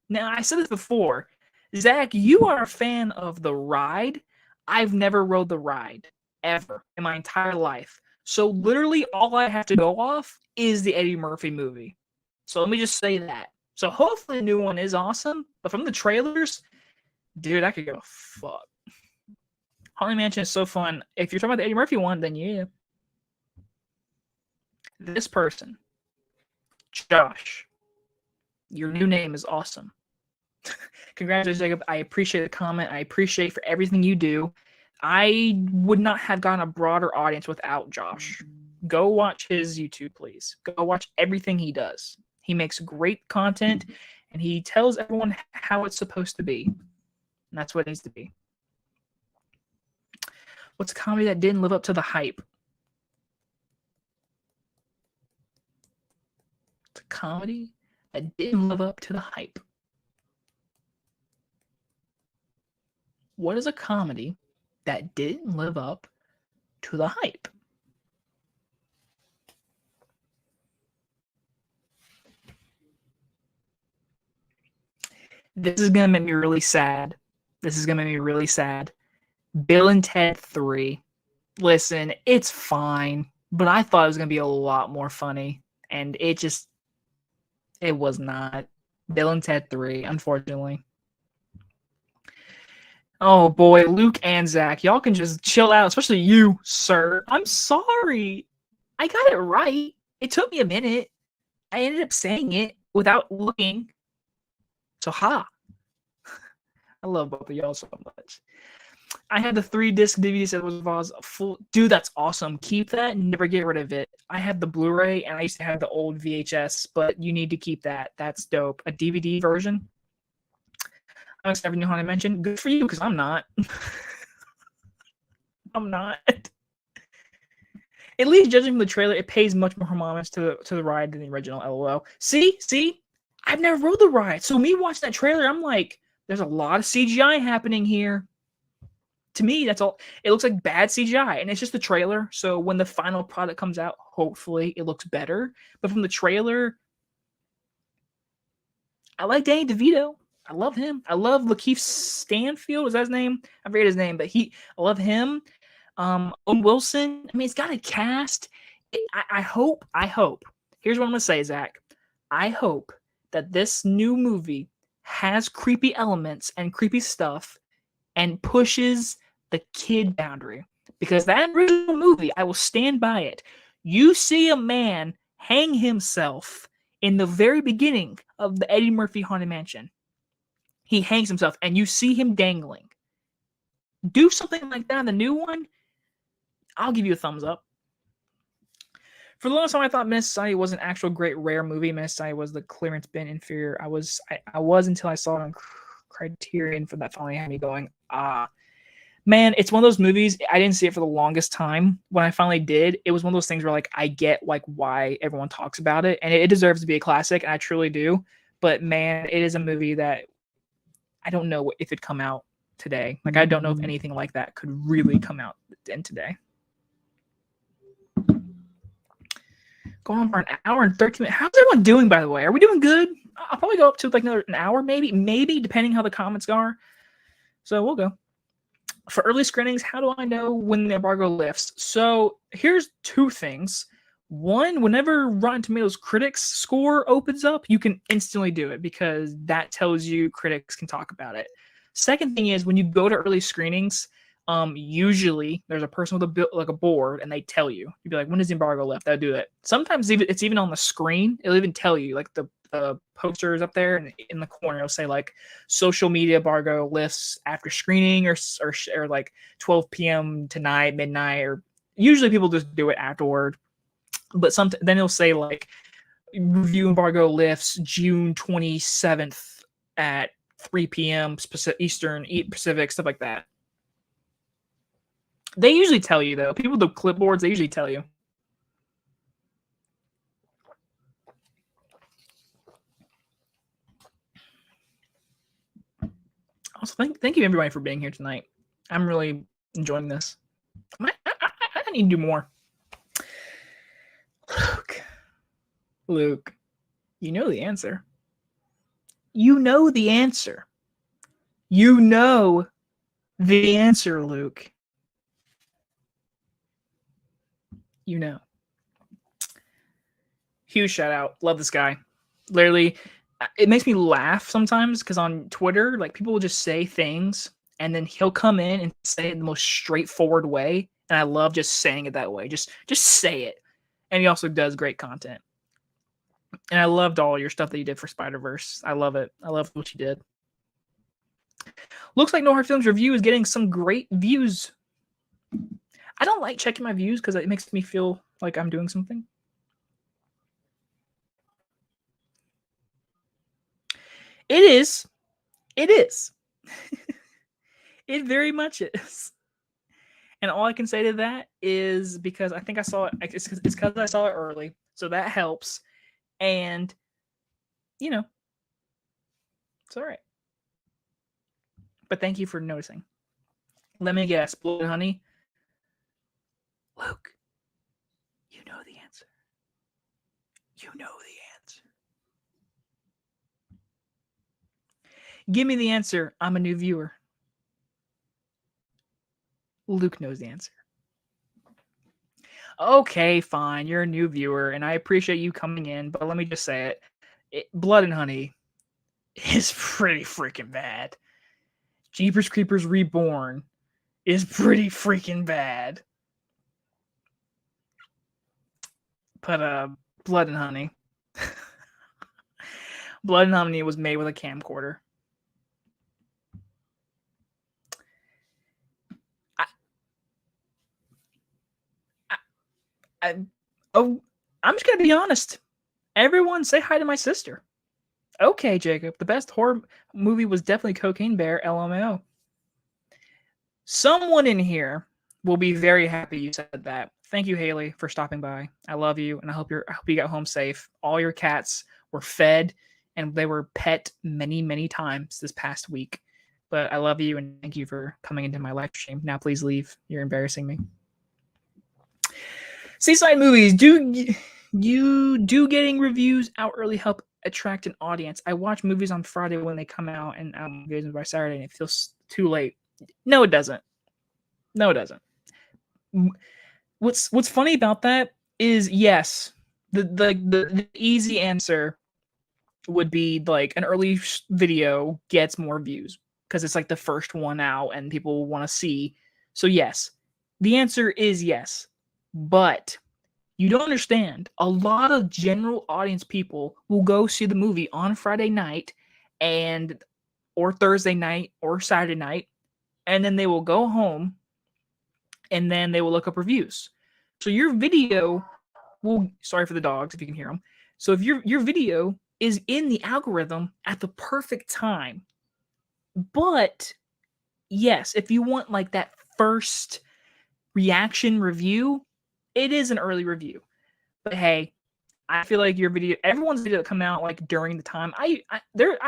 Now, I said this before. Zach, you are a fan of the ride. I've never rode the ride ever in my entire life. So literally all I have to go off is the Eddie Murphy movie. So let me just say that. So hopefully the new one is awesome. But from the trailers, dude, I could go fuck. Haunted Mansion is so fun. If you're talking about the Eddie Murphy one, then yeah. This person, Josh, your new name is awesome. Congratulations, Jacob. I appreciate the comment. I appreciate for everything you do. I would not have gotten a broader audience without Josh. Go watch his YouTube, please. Go watch everything he does. He makes great content, and he tells everyone how it's supposed to be. And that's what it needs to be. What's a comedy that didn't live up to the hype? It's a comedy that didn't live up to the hype. What is a comedy that didn't live up to the hype? This is going to make me really sad. This is going to make me really sad. Bill and Ted 3. Listen, it's fine, but I thought it was going to be a lot more funny, and it was not. Bill and Ted 3, unfortunately. Oh boy, Luke and Zach, y'all can just chill out, especially you, sir. I'm sorry. I got it right. It took me a minute. I ended up saying it without looking. So ha. I love both of y'all so much. I had the 3-disc DVD set was Oz full. Dude, that's awesome. Keep that and never get rid of it. I had the Blu-ray and I used to have the old VHS, but you need to keep that. That's dope. A DVD version. I'm excited for Haunted Mansion. Good for you, because I'm not. I'm not. At least judging from the trailer, it pays much more homage to the ride than the original. LOL. See, I've never rode the ride, so me watching that trailer, I'm like, there's a lot of CGI happening here. To me, that's all. It looks like bad CGI, and it's just the trailer. So when the final product comes out, hopefully it looks better. But from the trailer, I like Danny DeVito. I love him. I love Lakeith Stanfield. Is that his name? I forget his name, but I love him. Owen Wilson. I mean, it's got a cast. I hope. Here's what I'm gonna say, Zach. I hope that this new movie has creepy elements and creepy stuff and pushes the kid boundary. Because that original movie, I will stand by it. You see a man hang himself in the very beginning of the Eddie Murphy Haunted Mansion. He hangs himself and you see him dangling. Do something like that in the new one, I'll give you a thumbs up. For the longest time, I thought Menace Society was an actual great rare movie. Menace Society was the clearance bin inferior. I was until I saw it on Criterion for that finally had me going, man, it's one of those movies. I didn't see it for the longest time. When I finally did, it was one of those things where like I get like why everyone talks about it, and it deserves to be a classic, and I truly do. But man, it is a movie that I don't know if it'd come out today. Like I don't know if anything like that could really come out in today. Going on for an hour and 13 minutes. How's everyone doing, by the way? Are we doing good? I'll probably go up to like an hour, maybe, depending how the comments are. So we'll go. For early screenings, how do I know when the embargo lifts? So here's two things. One, whenever Rotten Tomatoes critics score opens up, you can instantly do it because that tells you critics can talk about it. Second thing is when you go to early screenings, usually there's a person with a board and they tell you. You'd be like, when is the embargo lift? They'll do it. Sometimes it's even on the screen. It'll even tell you, like the posters up there and in the corner. It'll say like social media embargo lifts after screening or like 12 p.m. tonight, midnight, or usually people just do it afterward. But then it'll say like review embargo lifts June 27th at 3 p.m. Eastern, Pacific, stuff like that. They usually tell you, though. People with the clipboards, they usually tell you. Also, thank you, everybody, for being here tonight. I'm really enjoying this. I need to do more. Luke, you know the answer. You know the answer. You know the answer, Luke. You know. Huge shout out. Love this guy. Literally, it makes me laugh sometimes because on Twitter, like people will just say things and then he'll come in and say it in the most straightforward way. And I love just saying it that way. Just say it. And he also does great content. And I loved all your stuff that you did for Spider-Verse. I love it. I love what you did. Looks like No Hard Films Review is getting some great views. I don't like checking my views because it makes me feel like I'm doing something. It is. It is. It very much is. And all I can say to that is because I think I saw it. It's because I saw it early. So that helps. And, you know, it's all right. But thank you for noticing. Let me guess. Blood and Honey? Luke, you know the answer. You know the answer. Give me the answer. I'm a new viewer. Luke knows the answer. Okay, fine. You're a new viewer, and I appreciate you coming in, but let me just say it. Blood and Honey is pretty freaking bad. Jeepers Creepers Reborn is pretty freaking bad. But Blood and Honey. Blood and Honey was made with a camcorder. I'm just gonna be honest. Everyone say hi to my sister. Okay, Jacob. The best horror movie was definitely Cocaine Bear, LMAO. Someone in here will be very happy you said that. Thank you, Haley, for stopping by. I love you, and I hope you got home safe. All your cats were fed, and they were pet many, many times this past week. But I love you, and thank you for coming into my live stream. Now, please leave. You're embarrassing me. Seaside Movies. Do getting reviews out early help attract an audience? I watch movies on Friday when they come out, and by Saturday, and it feels too late. No, it doesn't. No, it doesn't. What's funny about that is yes, the easy answer would be like an early video gets more views because it's like the first one out and people want to see. So yes, the answer is yes, but you don't understand. A lot of general audience people will go see the movie on Friday night or Thursday night or Saturday night, and then they will go home and then they will look up reviews. So your video will, sorry for the dogs if you can hear them. So if your video is in the algorithm at the perfect time. But yes, if you want like that first reaction review, it is an early review. But hey, I feel like your video, everyone's video that come out like during the time. I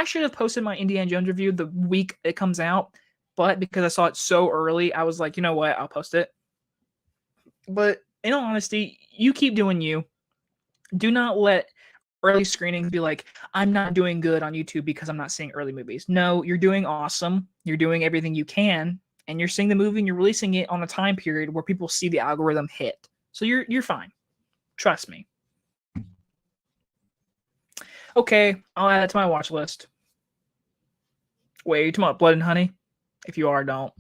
should have posted my Indiana Jones review the week it comes out, but because I saw it so early, I was like, you know what, I'll post it. But in all honesty, you keep doing you. Do not let early screenings be like, I'm not doing good on YouTube because I'm not seeing early movies. No, you're doing awesome. You're doing everything you can, and you're seeing the movie and you're releasing it on a time period where people see the algorithm hit. So you're fine. Trust me. Okay, I'll add it to my watch list. Wait, are you talking about Blood and Honey? If you are, don't.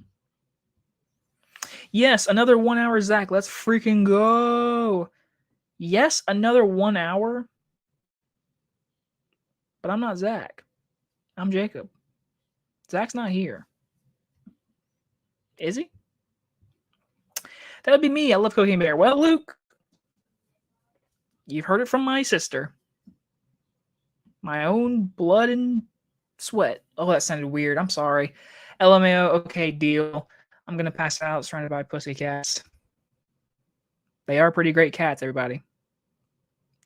Yes, another 1 hour, Zach. Let's freaking go. Yes, another 1 hour. But I'm not Zach. I'm Jacob. Zach's not here. Is he? That would be me. I love Cocaine Bear. Well, Luke, you've heard it from my sister. My own blood and sweat. Oh, that sounded weird. I'm sorry. LMAO, okay, deal. I'm gonna pass out surrounded by pussycats. They are pretty great cats, everybody.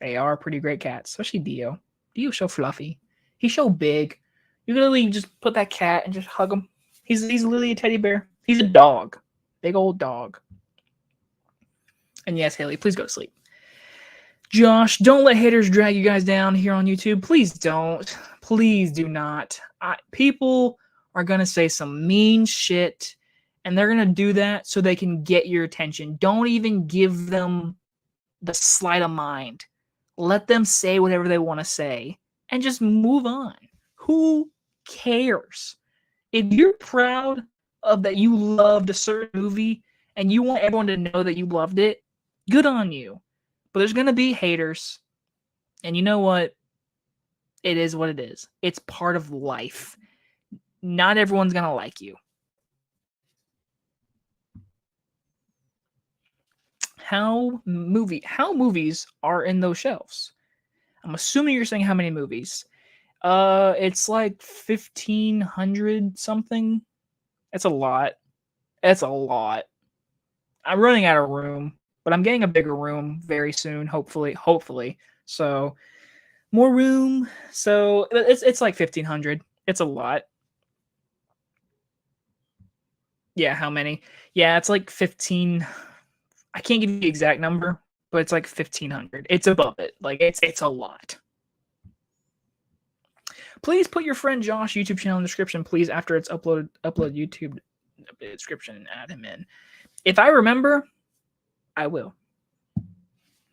They are pretty great cats, especially Dio. Dio's so fluffy. He's so big. You can literally just put that cat and just hug him. He's literally a teddy bear. He's a dog. Big old dog. And yes, Haley, please go to sleep. Josh, don't let haters drag you guys down here on YouTube. Please don't. Please do not. People are going to say some mean shit, and they're going to do that so they can get your attention. Don't even give them the sleight of mind. Let them say whatever they want to say and just move on. Who cares? If you're proud of that you loved a certain movie and you want everyone to know that you loved it, good on you. But there's going to be haters. And you know what? It is what it is. It's part of life. Not everyone's going to like you. How movies are in those shelves? I'm assuming you're saying how many movies. It's like 1,500 something. It's a lot. It's a lot. I'm running out of room, but I'm getting a bigger room very soon, hopefully. So, more room. So, it's like 1,500. It's a lot. Yeah, how many? Yeah, it's like 15. I can't give you the exact number, but it's like 1,500. It's above it. Like it's a lot. Please put your friend Josh YouTube channel in the description, please, after it's upload YouTube description and add him in. If I remember, I will.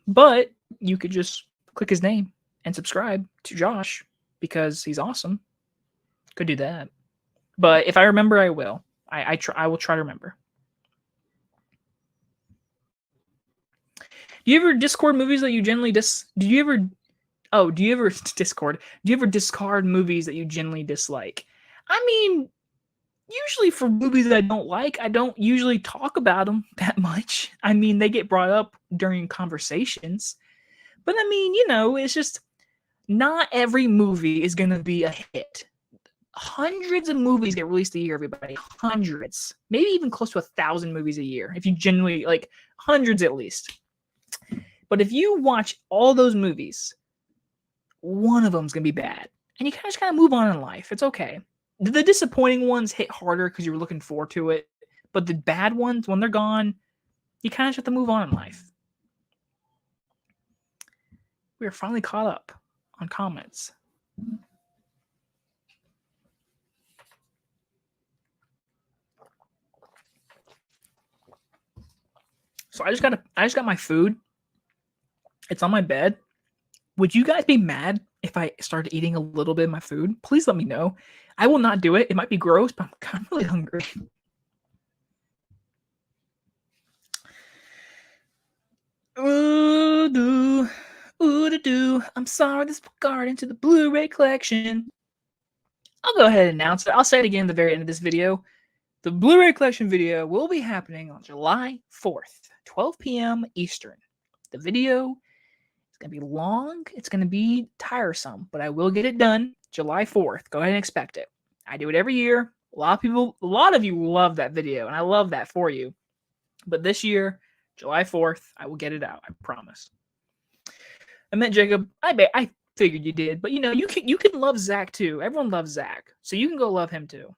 But you could just click his name and subscribe to Josh because he's awesome. Could do that. But if I remember, I will. I will try to remember. Do you ever Discord movies that you generally do you ever Discord? Do you ever discard movies that you generally dislike? I mean, usually for movies that I don't like, I don't usually talk about them that much. I mean, they get brought up during conversations. But I mean, it's just not every movie is going to be a hit. Hundreds of movies get released a year, everybody. Hundreds. Maybe even close to 1,000 movies a year. If you genuinely, like, hundreds at least. But if you watch all those movies, one of them's going to be bad. And you just kind of move on in life. It's okay. The disappointing ones hit harder because you were looking forward to it. But the bad ones, when they're gone, you kind of just have to move on in life. We are finally caught up on comments. So I just got my food. It's on my bed. Would you guys be mad if I started eating a little bit of my food? Please let me know. I will not do it. It might be gross, but I'm kind of really hungry. I'm sorry, this will guard into the Blu-ray collection. I'll go ahead and announce it. I'll say it again at the very end of this video. The Blu-ray collection video will be happening on July 4th, 12 p.m. Eastern. The video is going to be long. It's going to be tiresome, but I will get it done July 4th. Go ahead and expect it. I do it every year. A lot of you love that video, and I love that for you. But this year, July 4th, I will get it out. I promise. I met Jacob. I figured you did, but you can love Zach too. Everyone loves Zach, so you can go love him too.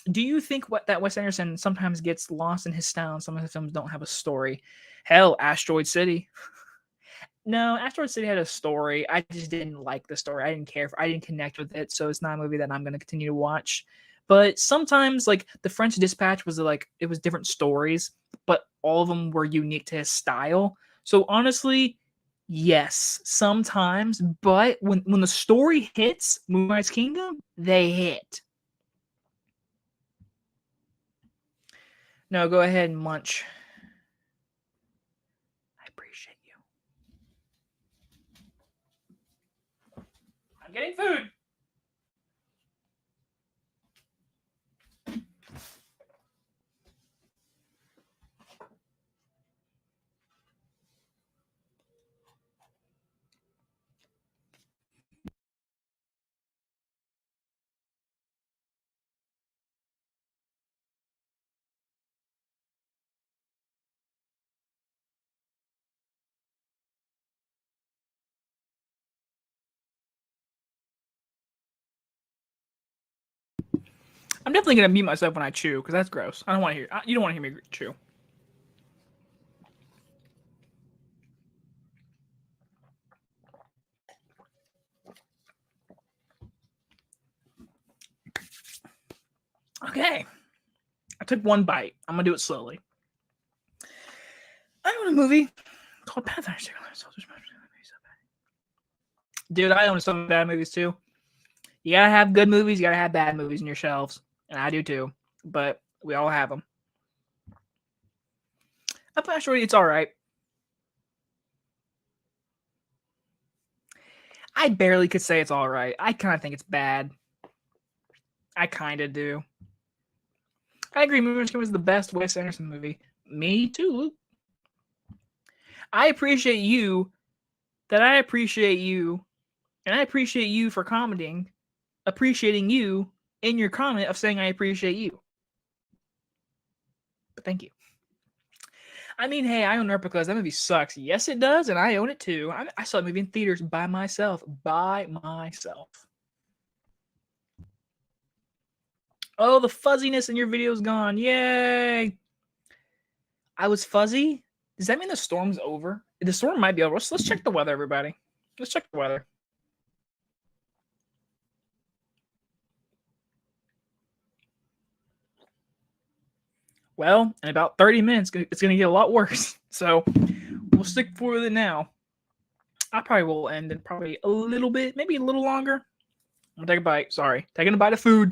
Do you think that Wes Anderson sometimes gets lost in his style and some of his films don't have a story? Hell, Asteroid City. No, Asteroid City had a story. I just didn't like the story. I didn't care. I didn't connect with it, so it's not a movie that I'm going to continue to watch. But sometimes, like, The French Dispatch was it was different stories, but all of them were unique to his style. So honestly, yes, sometimes. But when the story hits Moonrise Kingdom, they hit. No, go ahead and munch. I appreciate you. I'm getting food. I'm definitely gonna mute myself when I chew because that's gross. I don't want to hear. You don't want to hear me chew. Okay, I took one bite. I'm gonna do it slowly. I own a movie called Pathfinder. Dude, I own some bad movies too. You gotta have good movies. You gotta have bad movies in your shelves, and I do too. But we all have them. I'm not sure it's all right. I barely could say it's all right. I kind of think it's bad. I kind of do. I agree. Moonstruck was the best Wes Anderson movie. Me too. I appreciate you. That I appreciate you, and I appreciate you for commenting, appreciating you in your comment of saying I appreciate you. But thank you. I mean, hey, I own Replicas. That movie sucks. Yes, it does, and I own it too. I saw that movie in theaters by myself. By myself. Oh, the fuzziness in your video is gone. Yay! I was fuzzy? Does that mean the storm's over? The storm might be over. Let's check the weather, everybody. Let's check the weather. Well, in about 30 minutes, it's going to get a lot worse. So we'll stick with it now. I probably will end in probably a little bit, maybe a little longer. I'm going to take a bite. Sorry. Taking a bite of food.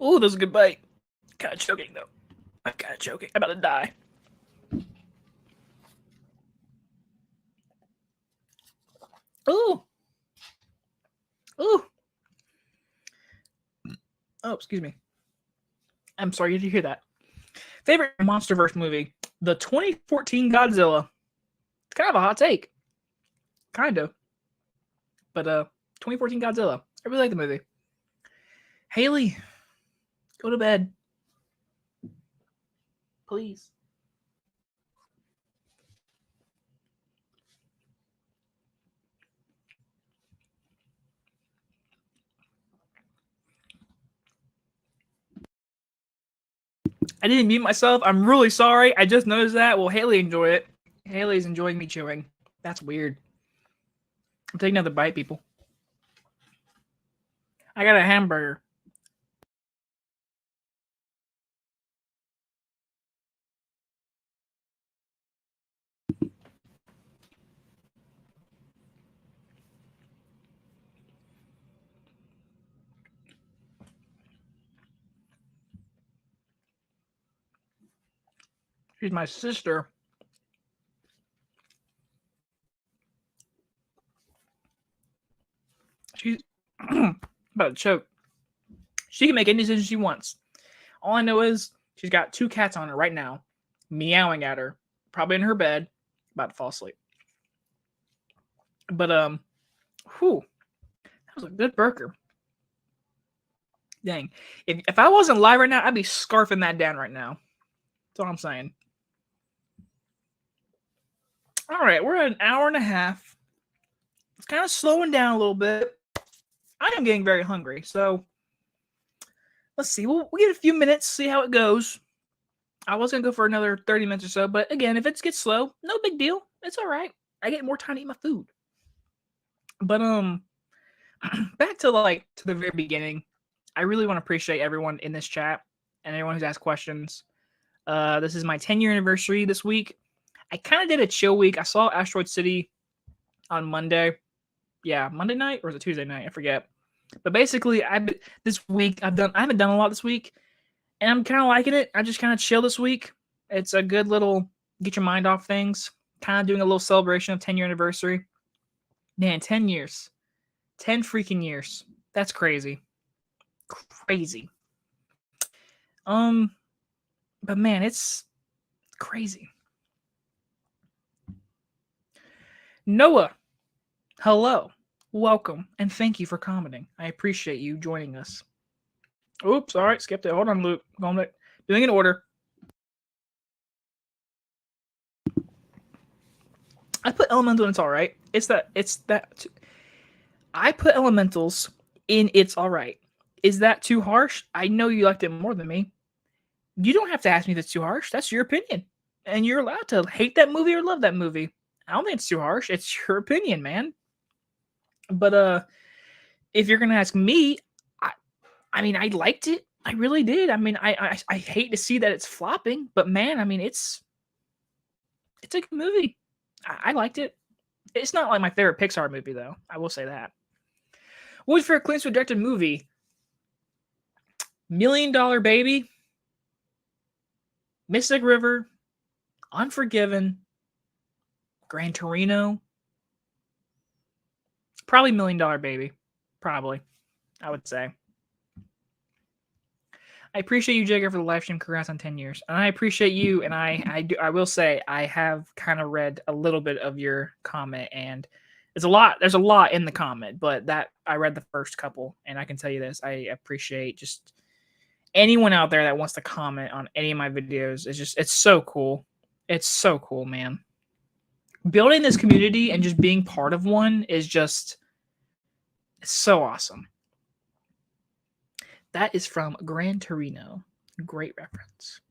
Ooh, that was a good bite. Kind of choking, though. I'm kind of choking. I'm about to die. Ooh. Ooh. Oh, excuse me. I'm sorry you hear that. Favorite MonsterVerse movie? The 2014 Godzilla. It's kind of a hot take. Kind of. But 2014 Godzilla. I really like the movie. Haley, go to bed. Please. I didn't mute myself. I'm really sorry. I just noticed that. Well, Haley enjoyed it. Haley's enjoying me chewing. That's weird. I'm taking another bite, people. I got a hamburger. She's my sister. She's about to choke. She can make any decision she wants. All I know is she's got 2 cats on her right now, meowing at her, probably in her bed, about to fall asleep. But whew, that was a good burger. Dang, if I wasn't live right now, I'd be scarfing that down right now. That's all I'm saying. All right, we're at an hour and a half. It's kind of slowing down a little bit. I am getting very hungry, so let's see. We'll get a few minutes, see how it goes. I was gonna go for another 30 minutes or so, but again, if it gets slow, no big deal. It's all right. I get more time to eat my food. But back to the very beginning. I really want to appreciate everyone in this chat and everyone who's asked questions. This is my 10-year anniversary this week. I kind of did a chill week. I saw Asteroid City on Monday. Yeah, Monday night or was it Tuesday night? I forget. But basically, this week I haven't done a lot this week, and I'm kind of liking it. I just kind of chill this week. It's a good little get your mind off things. Kind of doing a little celebration of 10-year anniversary. Man, 10 years. 10 freaking years. That's crazy. Crazy. But man, it's crazy. Noah, hello, welcome, and thank you for commenting. I appreciate you joining us. Oops, all right, skipped it. Hold on, Luke. Doing an order. I put elemental in it's all right. It's that. I put elementals in it's all right. Is that too harsh? I know you liked it more than me. You don't have to ask me if it's too harsh. That's your opinion. And you're allowed to hate that movie or love that movie. I don't think it's too harsh. It's your opinion, man. But if you're gonna ask me, I mean, I liked it. I really did. I mean, I hate to see that it's flopping, but man, I mean, it's a good movie. I liked it. It's not like my favorite Pixar movie, though. I will say that. What was your favorite Clint Eastwood directed movie? $1 Million Baby, Mystic River, Unforgiven, Gran Torino. Probably $1 Million Baby. Probably, I would say. I appreciate you, Jagger, for the live stream. Congrats on 10 years. And I appreciate you. And I will say I have kind of read a little bit of your comment, and it's a lot. There's a lot in the comment, but that I read the first couple, and I can tell you this: I appreciate just anyone out there that wants to comment on any of my videos. It's so cool. It's so cool, man. Building this community and just being part of one is just it's so awesome. That is from Gran Torino. Great reference.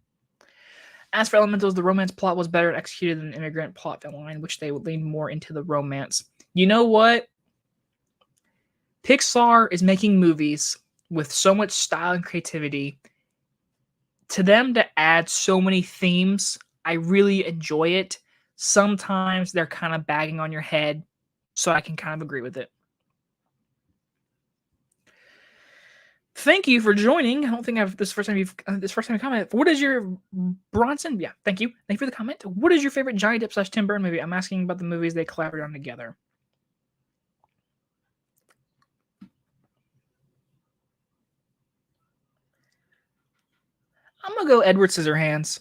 As for Elementals, the romance plot was better executed than the immigrant plot line, which they would lean more into the romance. You know what? Pixar is making movies with so much style and creativity. To them to add so many themes, I really enjoy it. Sometimes they're kind of bagging on your head, so I can kind of agree with it. Thank you for joining. I don't think I've this first time you commented. What is your Bronson? Yeah, thank you. Thank you for the comment. What is your favorite Johnny Depp / Tim Burton movie? I'm asking about the movies they collaborated on together. I'm gonna go Edward Scissorhands.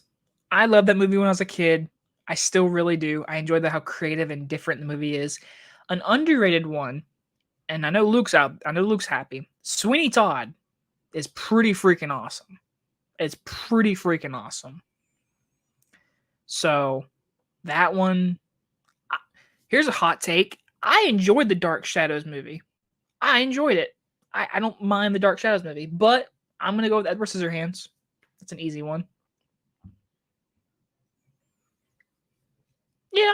I loved that movie when I was a kid. I still really do. I enjoyed how creative and different the movie is. An underrated one, and I know Luke's out. I know Luke's happy. Sweeney Todd is pretty freaking awesome. It's pretty freaking awesome. So that one, here's a hot take. I enjoyed the Dark Shadows movie. I enjoyed it. I don't mind the Dark Shadows movie, but I'm going to go with Edward Scissorhands. That's an easy one. Yeah,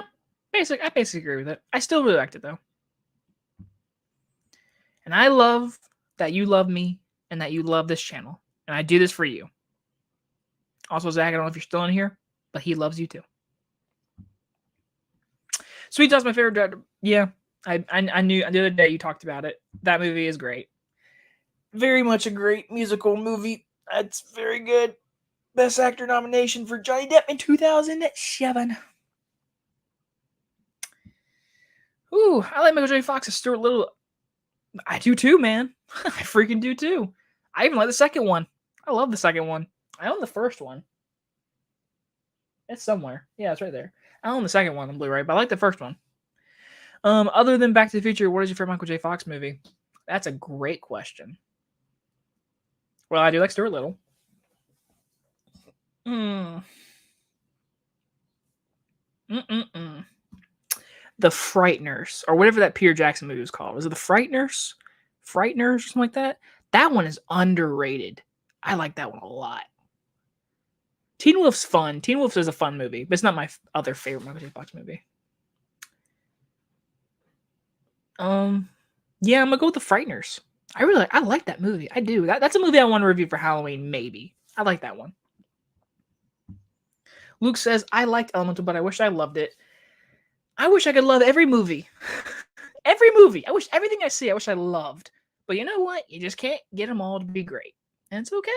I basically agree with it. I still really liked it, though. And I love that you love me and that you love this channel. And I do this for you. Also, Zach, I don't know if you're still in here, but he loves you too. Sweet Todd's my favorite director. Yeah, I knew the other day you talked about it. That movie is great. Very much a great musical movie. That's very good. Best Actor nomination for Johnny Depp in 2007. Ooh, I like Michael J. Fox as Stuart Little. I do too, man. I freaking do too. I even like the second one. I love the second one. I own the first one. It's somewhere. Yeah, it's right there. I own the second one on Blu-ray, but I like the first one. Other than Back to the Future, what is your favorite Michael J. Fox movie? That's a great question. Well, I do like Stuart Little. The Frighteners, or whatever that Peter Jackson movie was called. Was it The Frighteners? Frighteners or something like that? That one is underrated. I like that one a lot. Teen Wolf's fun. Teen Wolf is a fun movie, but it's not my other favorite Michael J. Fox movie. Yeah, I'm gonna go with The Frighteners. I like that movie. I do. That's a movie I want to review for Halloween, maybe. I like that one. Luke says, I liked Elemental, but I wish I loved it. I wish I could love every movie. Every movie. I wish everything I see, I wish I loved. But you know what? You just can't get them all to be great. And it's okay.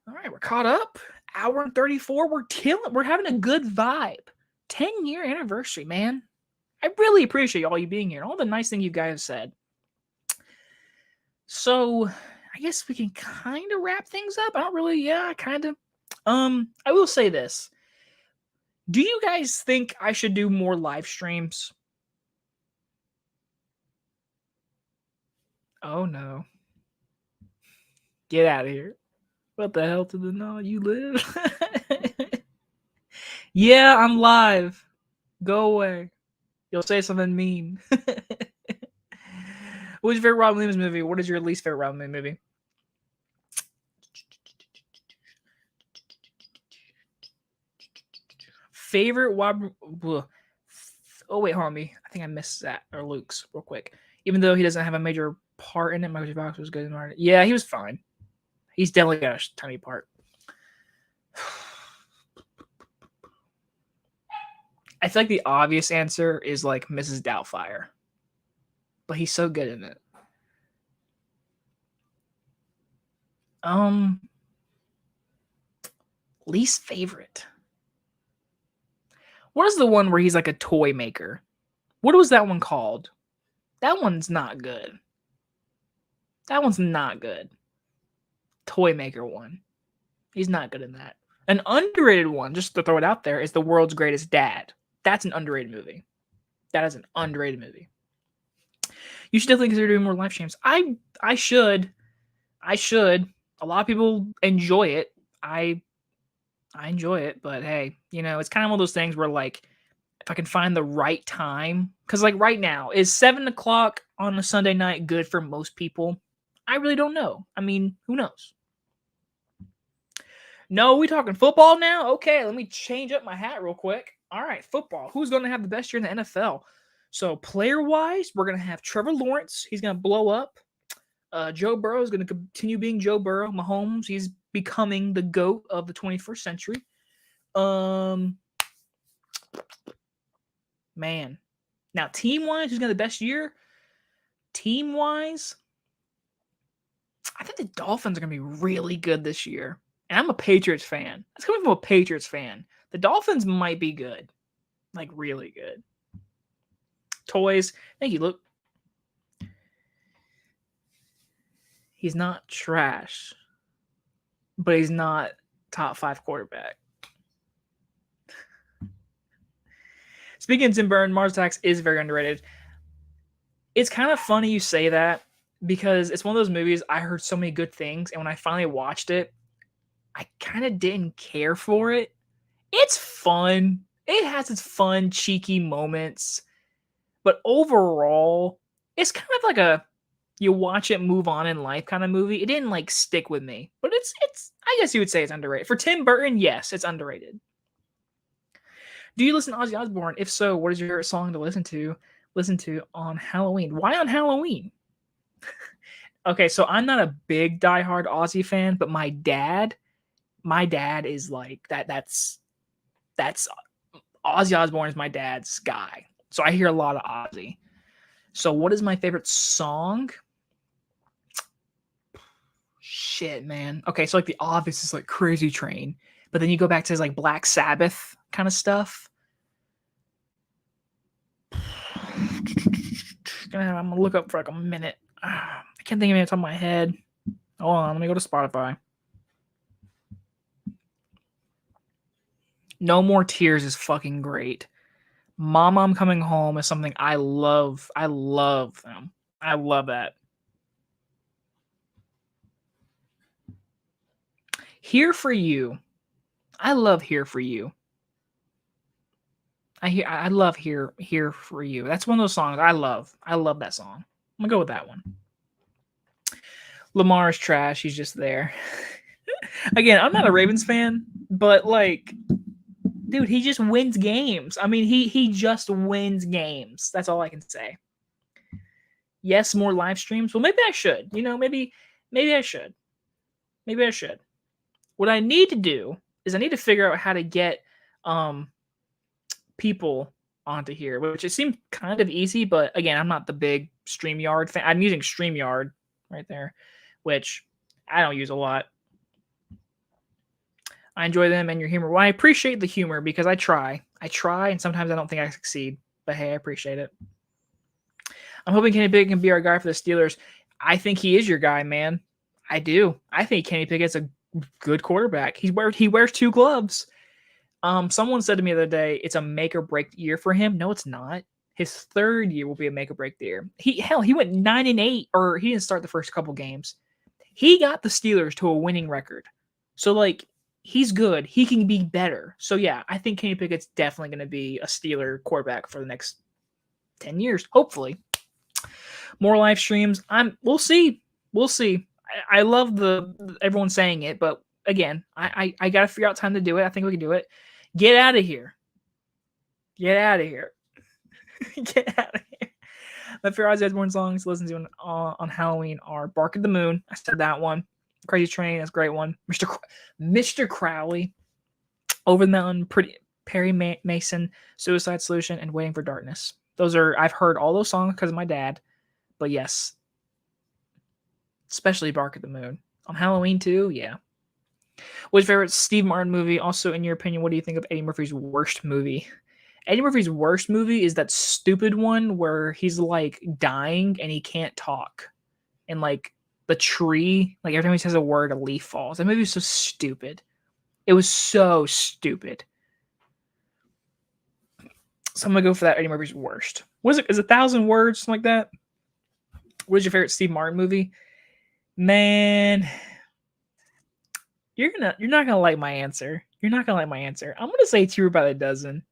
All right, we're caught up. Hour and 34. We're killing. We're having a good vibe. 10-year anniversary, man. I really appreciate all you being here and all the nice things you guys said. So I guess we can kind of wrap things up. I don't really, yeah, kind of. I will say this. Do you guys think I should do more live streams? Oh no. Get out of here. What the hell to the no you live? Yeah, I'm live. Go away. You'll say something mean. What's your favorite Robin Williams movie? What is your least favorite Robin Williams movie? Favorite Robin. Oh wait, hold on me. I think I missed that or Luke's real quick. Even though he doesn't have a major part in it, Michael J. Fox was good in it. Yeah, he was fine. He's definitely got a tiny part. I feel like the obvious answer is like Mrs. Doubtfire, but he's so good in it. Least favorite. What is the one where he's like a toy maker? What was that one called? That one's not good. That one's not good. Toy maker one. He's not good in that. An underrated one, just to throw it out there, is The World's Greatest Dad. That's an underrated movie. That is an underrated movie. You should definitely consider doing more live streams. I should. A lot of people enjoy it. I enjoy it, but hey, it's kind of one of those things where like if I can find the right time, because like right now, is 7 o'clock on a Sunday night good for most people? I really don't know. I mean, who knows? No, we talking football now? Okay, let me change up my hat real quick. All right, football. Who's going to have the best year in the NFL? So player-wise, we're going to have Trevor Lawrence. He's going to blow up. Joe Burrow is going to continue being Joe Burrow. Mahomes, he's becoming the GOAT of the 21st century. Man. Now, team-wise, who's got the best year? Team-wise, I think the Dolphins are going to be really good this year. And I'm a Patriots fan. That's coming from a Patriots fan. The Dolphins might be good. Like, really good. Toys. Thank you, Luke. He's not trash, but he's not top 5 quarterback. Speaking of Tim Burton, Mars Attacks is very underrated. It's kind of funny you say that because it's one of those movies I heard so many good things, and when I finally watched it, I kind of didn't care for it. It's fun. It has its fun, cheeky moments, but overall, it's kind of like a you watch it, move on in life kind of movie. It didn't like stick with me, but it's I guess you would say it's underrated. For Tim Burton, yes, it's underrated. Do you listen to Ozzy Osbourne? If so, what is your favorite song to listen to on Halloween? Why on Halloween? Okay, so I'm not a big diehard Ozzy fan, but my dad is like that. That's Ozzy Osbourne is my dad's guy. So I hear a lot of Ozzy. So what is my favorite song? Shit, man. Okay, so like the obvious is like Crazy Train, but then you go back to his like Black Sabbath kind of stuff. I'm gonna look up for like a minute. I can't think of it off the top of my head. Hold on, let me go to Spotify. No More Tears is fucking great. Mama, I'm Coming Home is something I love. I love them. I love that. Here for You. I love Here for You. I love Here for You. That's one of those songs I love. I love that song. I'm gonna go with that one. Lamar is trash. He's just there. Again, I'm not a Ravens fan, but like, dude, he just wins games. I mean, he just wins games. That's all I can say. Yes, more live streams. Well, maybe I should. Maybe I should. Maybe I should. What I need to do is I need to figure out how to get people onto here, which it seemed kind of easy, but again, I'm not the big StreamYard fan. I'm using StreamYard right there, which I don't use a lot. I enjoy them and your humor. Well, I appreciate the humor because I try, and sometimes I don't think I succeed, but hey, I appreciate it. I'm hoping Kenny Pickett can be our guy for the Steelers. I think he is your guy, man. I do. I think Kenny Pickett's a good quarterback. He wears 2 gloves. Someone said to me the other day, it's a make or break year for him. No, it's not. His third year will be a make or break year. He went 9-8, or he didn't start the first couple games. He got the Steelers to a winning record. So like he's good. He can be better. So yeah, I think Kenny Pickett's definitely going to be a Steeler quarterback for the next 10 years, hopefully. More live streams. We'll see. We'll see. I love everyone saying it, but again, I gotta figure out time to do it. I think we can do it. Get out of here. Get out of here. Get out of here. My favorite Ozzy Osbourne songs to listen to on Halloween are Bark at the Moon. I said that one. Crazy Train, that's a great one. Mr. Crowley, Over the Mountain, Perry Mason, Suicide Solution, and Waiting for Darkness. I've heard all those songs because of my dad. But yes, especially Bark at the Moon. On Halloween too, yeah. What's your favorite Steve Martin movie? Also, in your opinion, what do you think of Eddie Murphy's worst movie? Eddie Murphy's worst movie is that stupid one where he's like dying and he can't talk. And like the tree, like every time he says a word, a leaf falls. That movie was so stupid. It was so stupid. So I'm gonna go for that Eddie Murphy's worst. What is it? Is it 1,000 words, something like that? What is your favorite Steve Martin movie? Man, you're not gonna like my answer. You're not gonna like my answer. I'm gonna say Cheaper by the Dozen.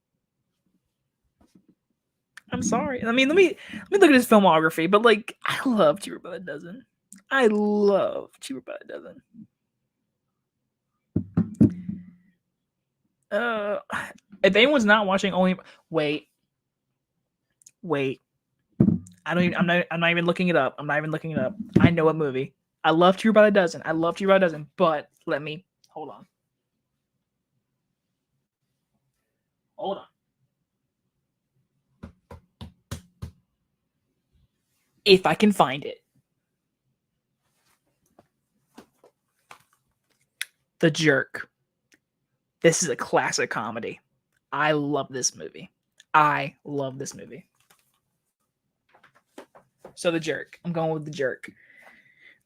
I'm sorry. I mean, let me look at his filmography, but like, I love Cheaper by the Dozen. I love Cheaper by the Dozen. If anyone's not watching, wait. I'm not even looking it up. I know what movie. I love Cheaper by the Dozen. But let me hold on. If I can find it. The Jerk. This is a classic comedy. I love this movie. So The Jerk. I'm going with The Jerk.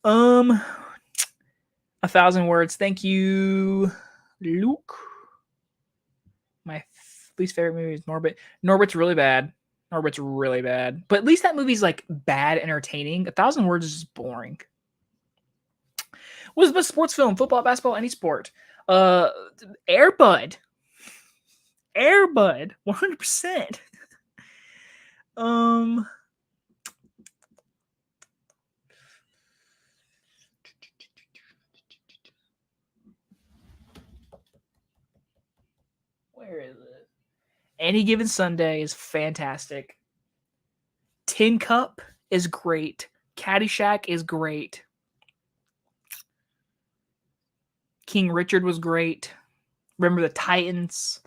1,000 words. Thank you, Luke. My least favorite movie is Norbit. Norbit's really bad. But at least that movie's like bad entertaining. 1,000 words is just boring. What is the best sports film? Football, basketball, any sport? Air Bud. 100%. Where is it? Any Given Sunday is fantastic. Tin Cup is great. Caddyshack is great. King Richard was great. Remember the Titans.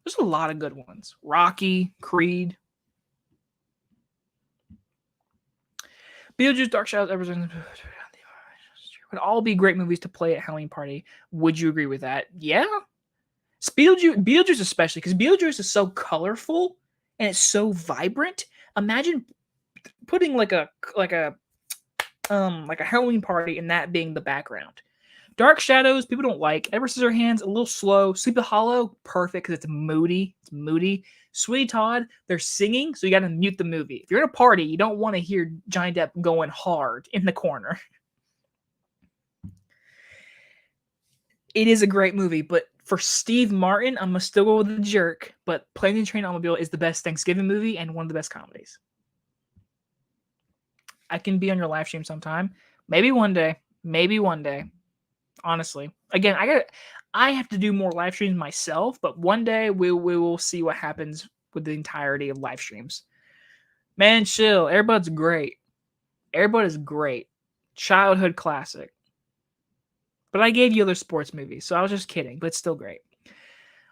There's a lot of good ones. Rocky, Creed. Beetlejuice, Dark Shadows, Everything would all be great movies to play at Halloween party. Would you agree with that? Yeah. Beetlejuice especially, because Beetlejuice is so colorful and it's so vibrant. Imagine putting like a Halloween party and that being the background. Dark Shadows, people don't like. Edward Scissorhands, a little slow. Sleepy Hollow, perfect because it's moody. Sweetie Todd, they're singing, so you got to mute the movie. If you're in a party, you don't want to hear Johnny Depp going hard in the corner. It is a great movie, but for Steve Martin, I'm going to still go with The Jerk, but Plane, Train, Automobile is the best Thanksgiving movie and one of the best comedies. I can be on your live stream sometime. Maybe one day. Honestly. Again, I have to do more live streams myself, but one day we will see what happens with the entirety of live streams. Man, chill. Air Bud's great. Air Bud is great. Childhood classic. But I gave you other sports movies, so I was just kidding, but it's still great.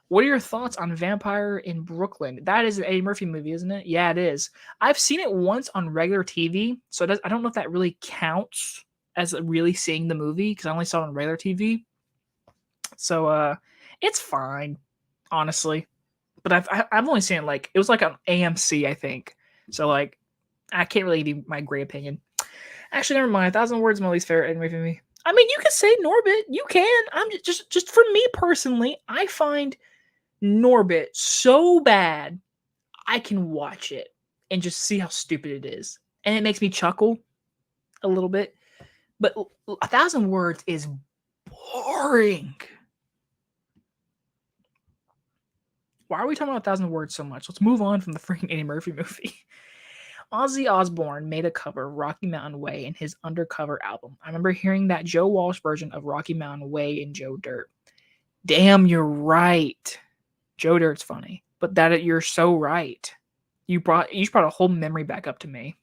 What are your thoughts on Vampire in Brooklyn? That is an Eddie Murphy movie, isn't it? Yeah, it is. I've seen it once on regular TV, so I don't know if that really counts as really seeing the movie because I only saw it on regular TV. So it's fine, honestly. But I've only seen it it was like on AMC, I think. So like I can't really give you my great opinion. Actually, never mind. 1,000 words is my least favorite Eddie Murphy movie. I mean, you can say Norbit. You can. I'm just for me personally, I find Norbit so bad I can watch it. and just see how stupid it is. And it makes me chuckle a little bit. But 1,000 Words is boring. Why are we talking about 1,000 Words so much? Let's move on from the freaking Eddie Murphy movie. Ozzy Osbourne made a cover of Rocky Mountain Way in his Undercover album. I remember hearing that Joe Walsh version of Rocky Mountain Way in Joe Dirt. Damn, you're right. Joe Dirt's funny, but you're so right. You brought a whole memory back up to me.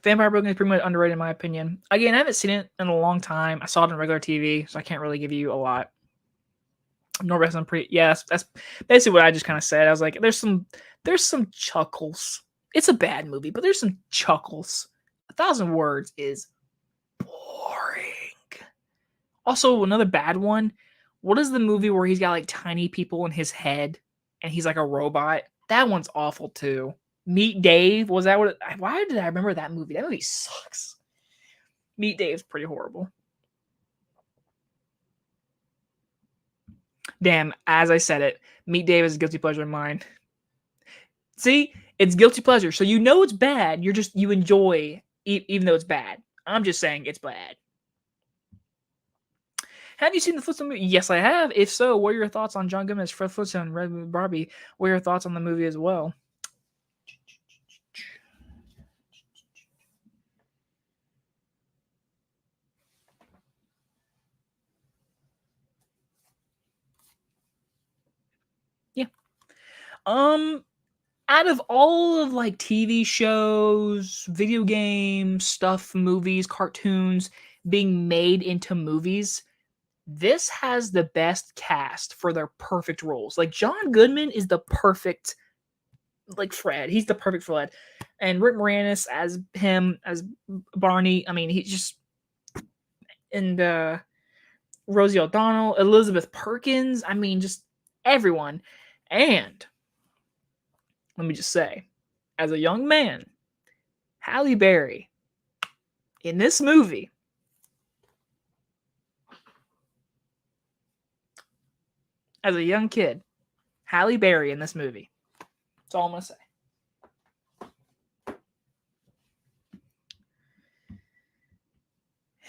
Vampire Broken is pretty much underrated in my opinion. Again, I haven't seen it in a long time. I saw it on regular TV, so I can't really give you a lot. Norvest, I'm pretty. Yeah, that's basically what I just kind of said. I was like, there's some chuckles. It's a bad movie, but there's some chuckles. 1,000 Words is boring. Also, another bad one. What is the movie where he's got like tiny people in his head and he's like a robot? That one's awful too. Meet Dave. Was that what? Why did I remember that movie? That movie sucks. Meet Dave's pretty horrible. Damn, as I said it, Meet Dave is a guilty pleasure of mine. See, it's guilty pleasure. So you know it's bad. You enjoy even though it's bad. I'm just saying it's bad. Have you seen the Flintstone movie? Yes, I have. If so, what are your thoughts on John Goodman's Fred Flintstone and Red Barbie? What are your thoughts on the movie as well? Yeah. Out of all of like TV shows, video games, stuff, movies, cartoons being made into movies, this has the best cast for their perfect roles. Like John Goodman is the perfect like Fred. He's the perfect Fred. And Rick Moranis as him as Barney. I mean, he's just and Rosie O'Donnell, Elizabeth Perkins. I mean, just everyone. And let me just say, as a young man, Halle Berry in this movie, as a young kid, Halle Berry in this movie. That's all I'm going to say.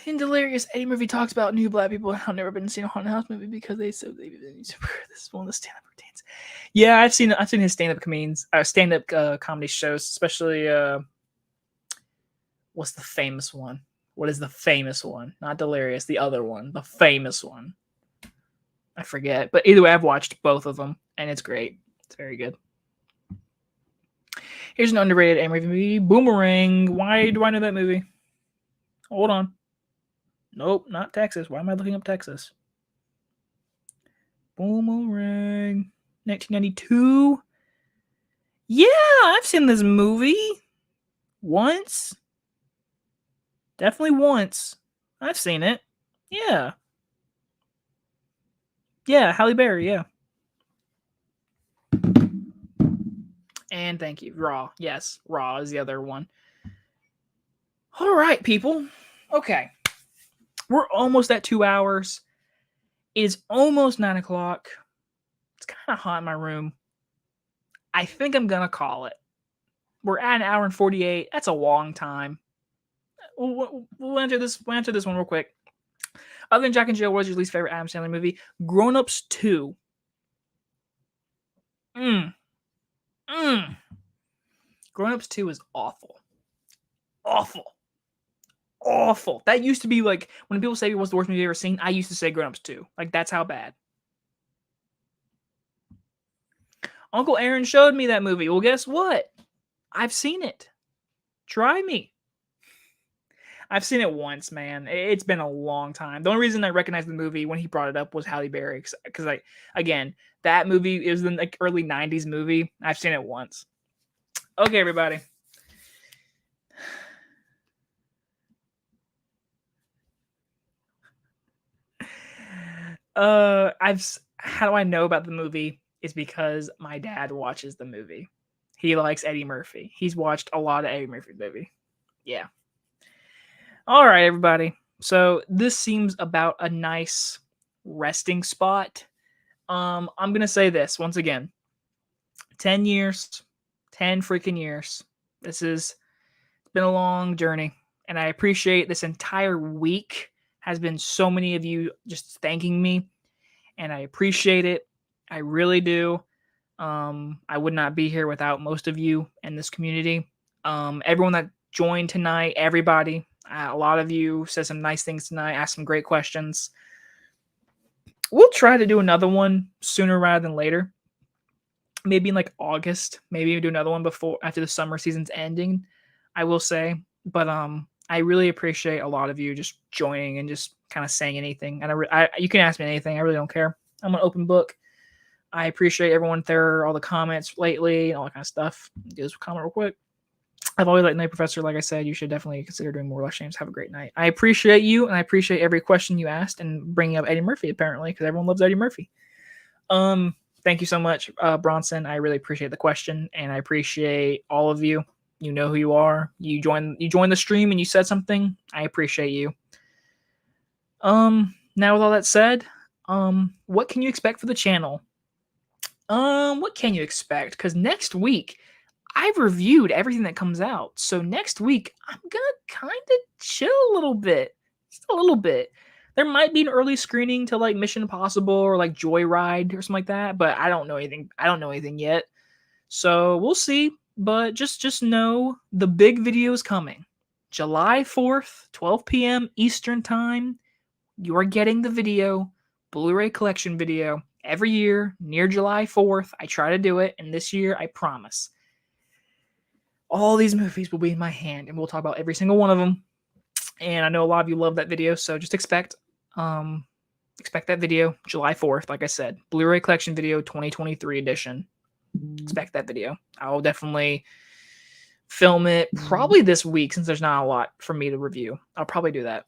In Delirious, Eddie Murphy talks about new black people have never been seen a haunted house movie because they said they need to. This is one of the stand-up routines. Yeah, I've seen his stand-up comedy shows, especially what's the famous one? What is the famous one? Not Delirious, the other one, the famous one. I forget, but either way, I've watched both of them, and it's great. It's very good. Here's an underrated Eddie Murphy movie, Boomerang. Why do I know that movie? Hold on. Nope, not Texas. Why am I looking up Texas? Boomerang. 1992. Yeah, I've seen this movie. Once. Definitely once. I've seen it. Yeah. Yeah, Halle Berry, yeah. And thank you. Raw. Yes, Raw is the other one. All right, people. Okay. We're almost at 2 hours. It is almost 9 o'clock. It's kind of hot in my room. I think I'm going to call it. We're at 1 hour and 48. That's a long time. We'll answer this one real quick. Other than Jack and Jill, what was your least favorite Adam Sandler movie? Grown Ups 2. Grown Ups 2 is awful. Awful. That used to be like, when people say it was the worst movie you've ever seen, I used to say Grown Ups 2. Like, that's how bad. Uncle Aaron showed me that movie. Well, guess what? I've seen it. Try me. I've seen it once, man. It's been a long time. The only reason I recognized the movie when he brought it up was Halle Berry. Because, again, that movie is the early 90s movie. I've seen it once. Okay, everybody. How do I know about the movie? Is because my dad watches the movie. He likes Eddie Murphy. He's watched a lot of Eddie Murphy movie. Yeah. All right, everybody. So this seems about a nice resting spot. I'm gonna say this once again. 10 years, 10 freaking years. This has been a long journey, and I appreciate this entire week has been so many of you just thanking me, and I appreciate it. I really do. I would not be here without most of you in this community. Everyone that joined tonight, everybody, a lot of you said some nice things tonight, asked some great questions. We'll try to do another one sooner rather than later. Maybe in like August. Maybe do another one before after the summer season's ending. I will say, but I really appreciate a lot of you just joining and just kind of saying anything. And you can ask me anything. I really don't care. I'm an open book. I appreciate everyone there, all the comments lately, and all that kind of stuff. Do this comment real quick. I've always liked Night Professor. Like I said, you should definitely consider doing more live streams. Have a great night. I appreciate you, and I appreciate every question you asked and bringing up Eddie Murphy, apparently, because everyone loves Eddie Murphy. Thank you so much, Bronson. I really appreciate the question, and I appreciate all of you. You know who you are. You joined the stream and you said something. I appreciate you. Now with all that said, what can you expect for the channel? What can you expect? Because next week, I've reviewed everything that comes out. So next week, I'm gonna kind of chill a little bit. Just a little bit. There might be an early screening to like Mission Impossible or like Joyride or something like that, but I don't know anything. I don't know anything yet. So we'll see. But just know the big video is coming. July 4th, 12 p.m. Eastern Time. You are getting the video, Blu-ray collection video, every year near July 4th. I try to do it, and this year I promise. All these movies will be in my hand, and we'll talk about every single one of them. And I know a lot of you love that video, so just expect that video July 4th, like I said. Blu-ray collection video 2023 edition. Expect that video. I'll definitely film it probably this week since there's not a lot for me to review. I'll probably do that.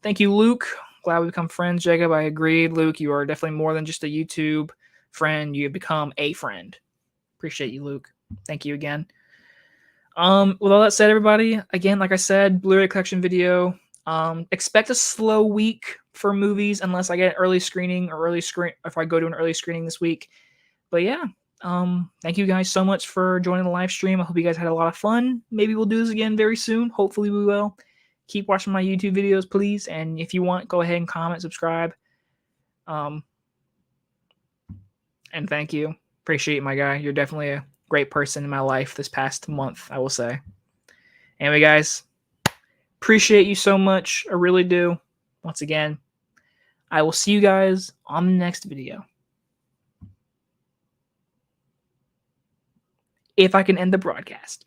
Thank you, Luke. Glad we become friends, Jacob. I agreed. Luke, you are definitely more than just a YouTube friend. You have become a friend. Appreciate you, Luke. Thank you again. With all that said, everybody, again, like I said, Blu-ray collection video. Expect a slow week for movies unless I get early screening or if I go to an early screening this week. But yeah, thank you guys so much for joining the live stream. I hope you guys had a lot of fun. Maybe we'll do this again very soon. Hopefully we will. Keep watching my YouTube videos, please. And if you want, go ahead and comment, subscribe. And thank you. Appreciate it, my guy. You're definitely a great person in my life this past month, I will say. Anyway, guys, appreciate you so much. I really do. Once again, I will see you guys on the next video. If I can end the broadcast.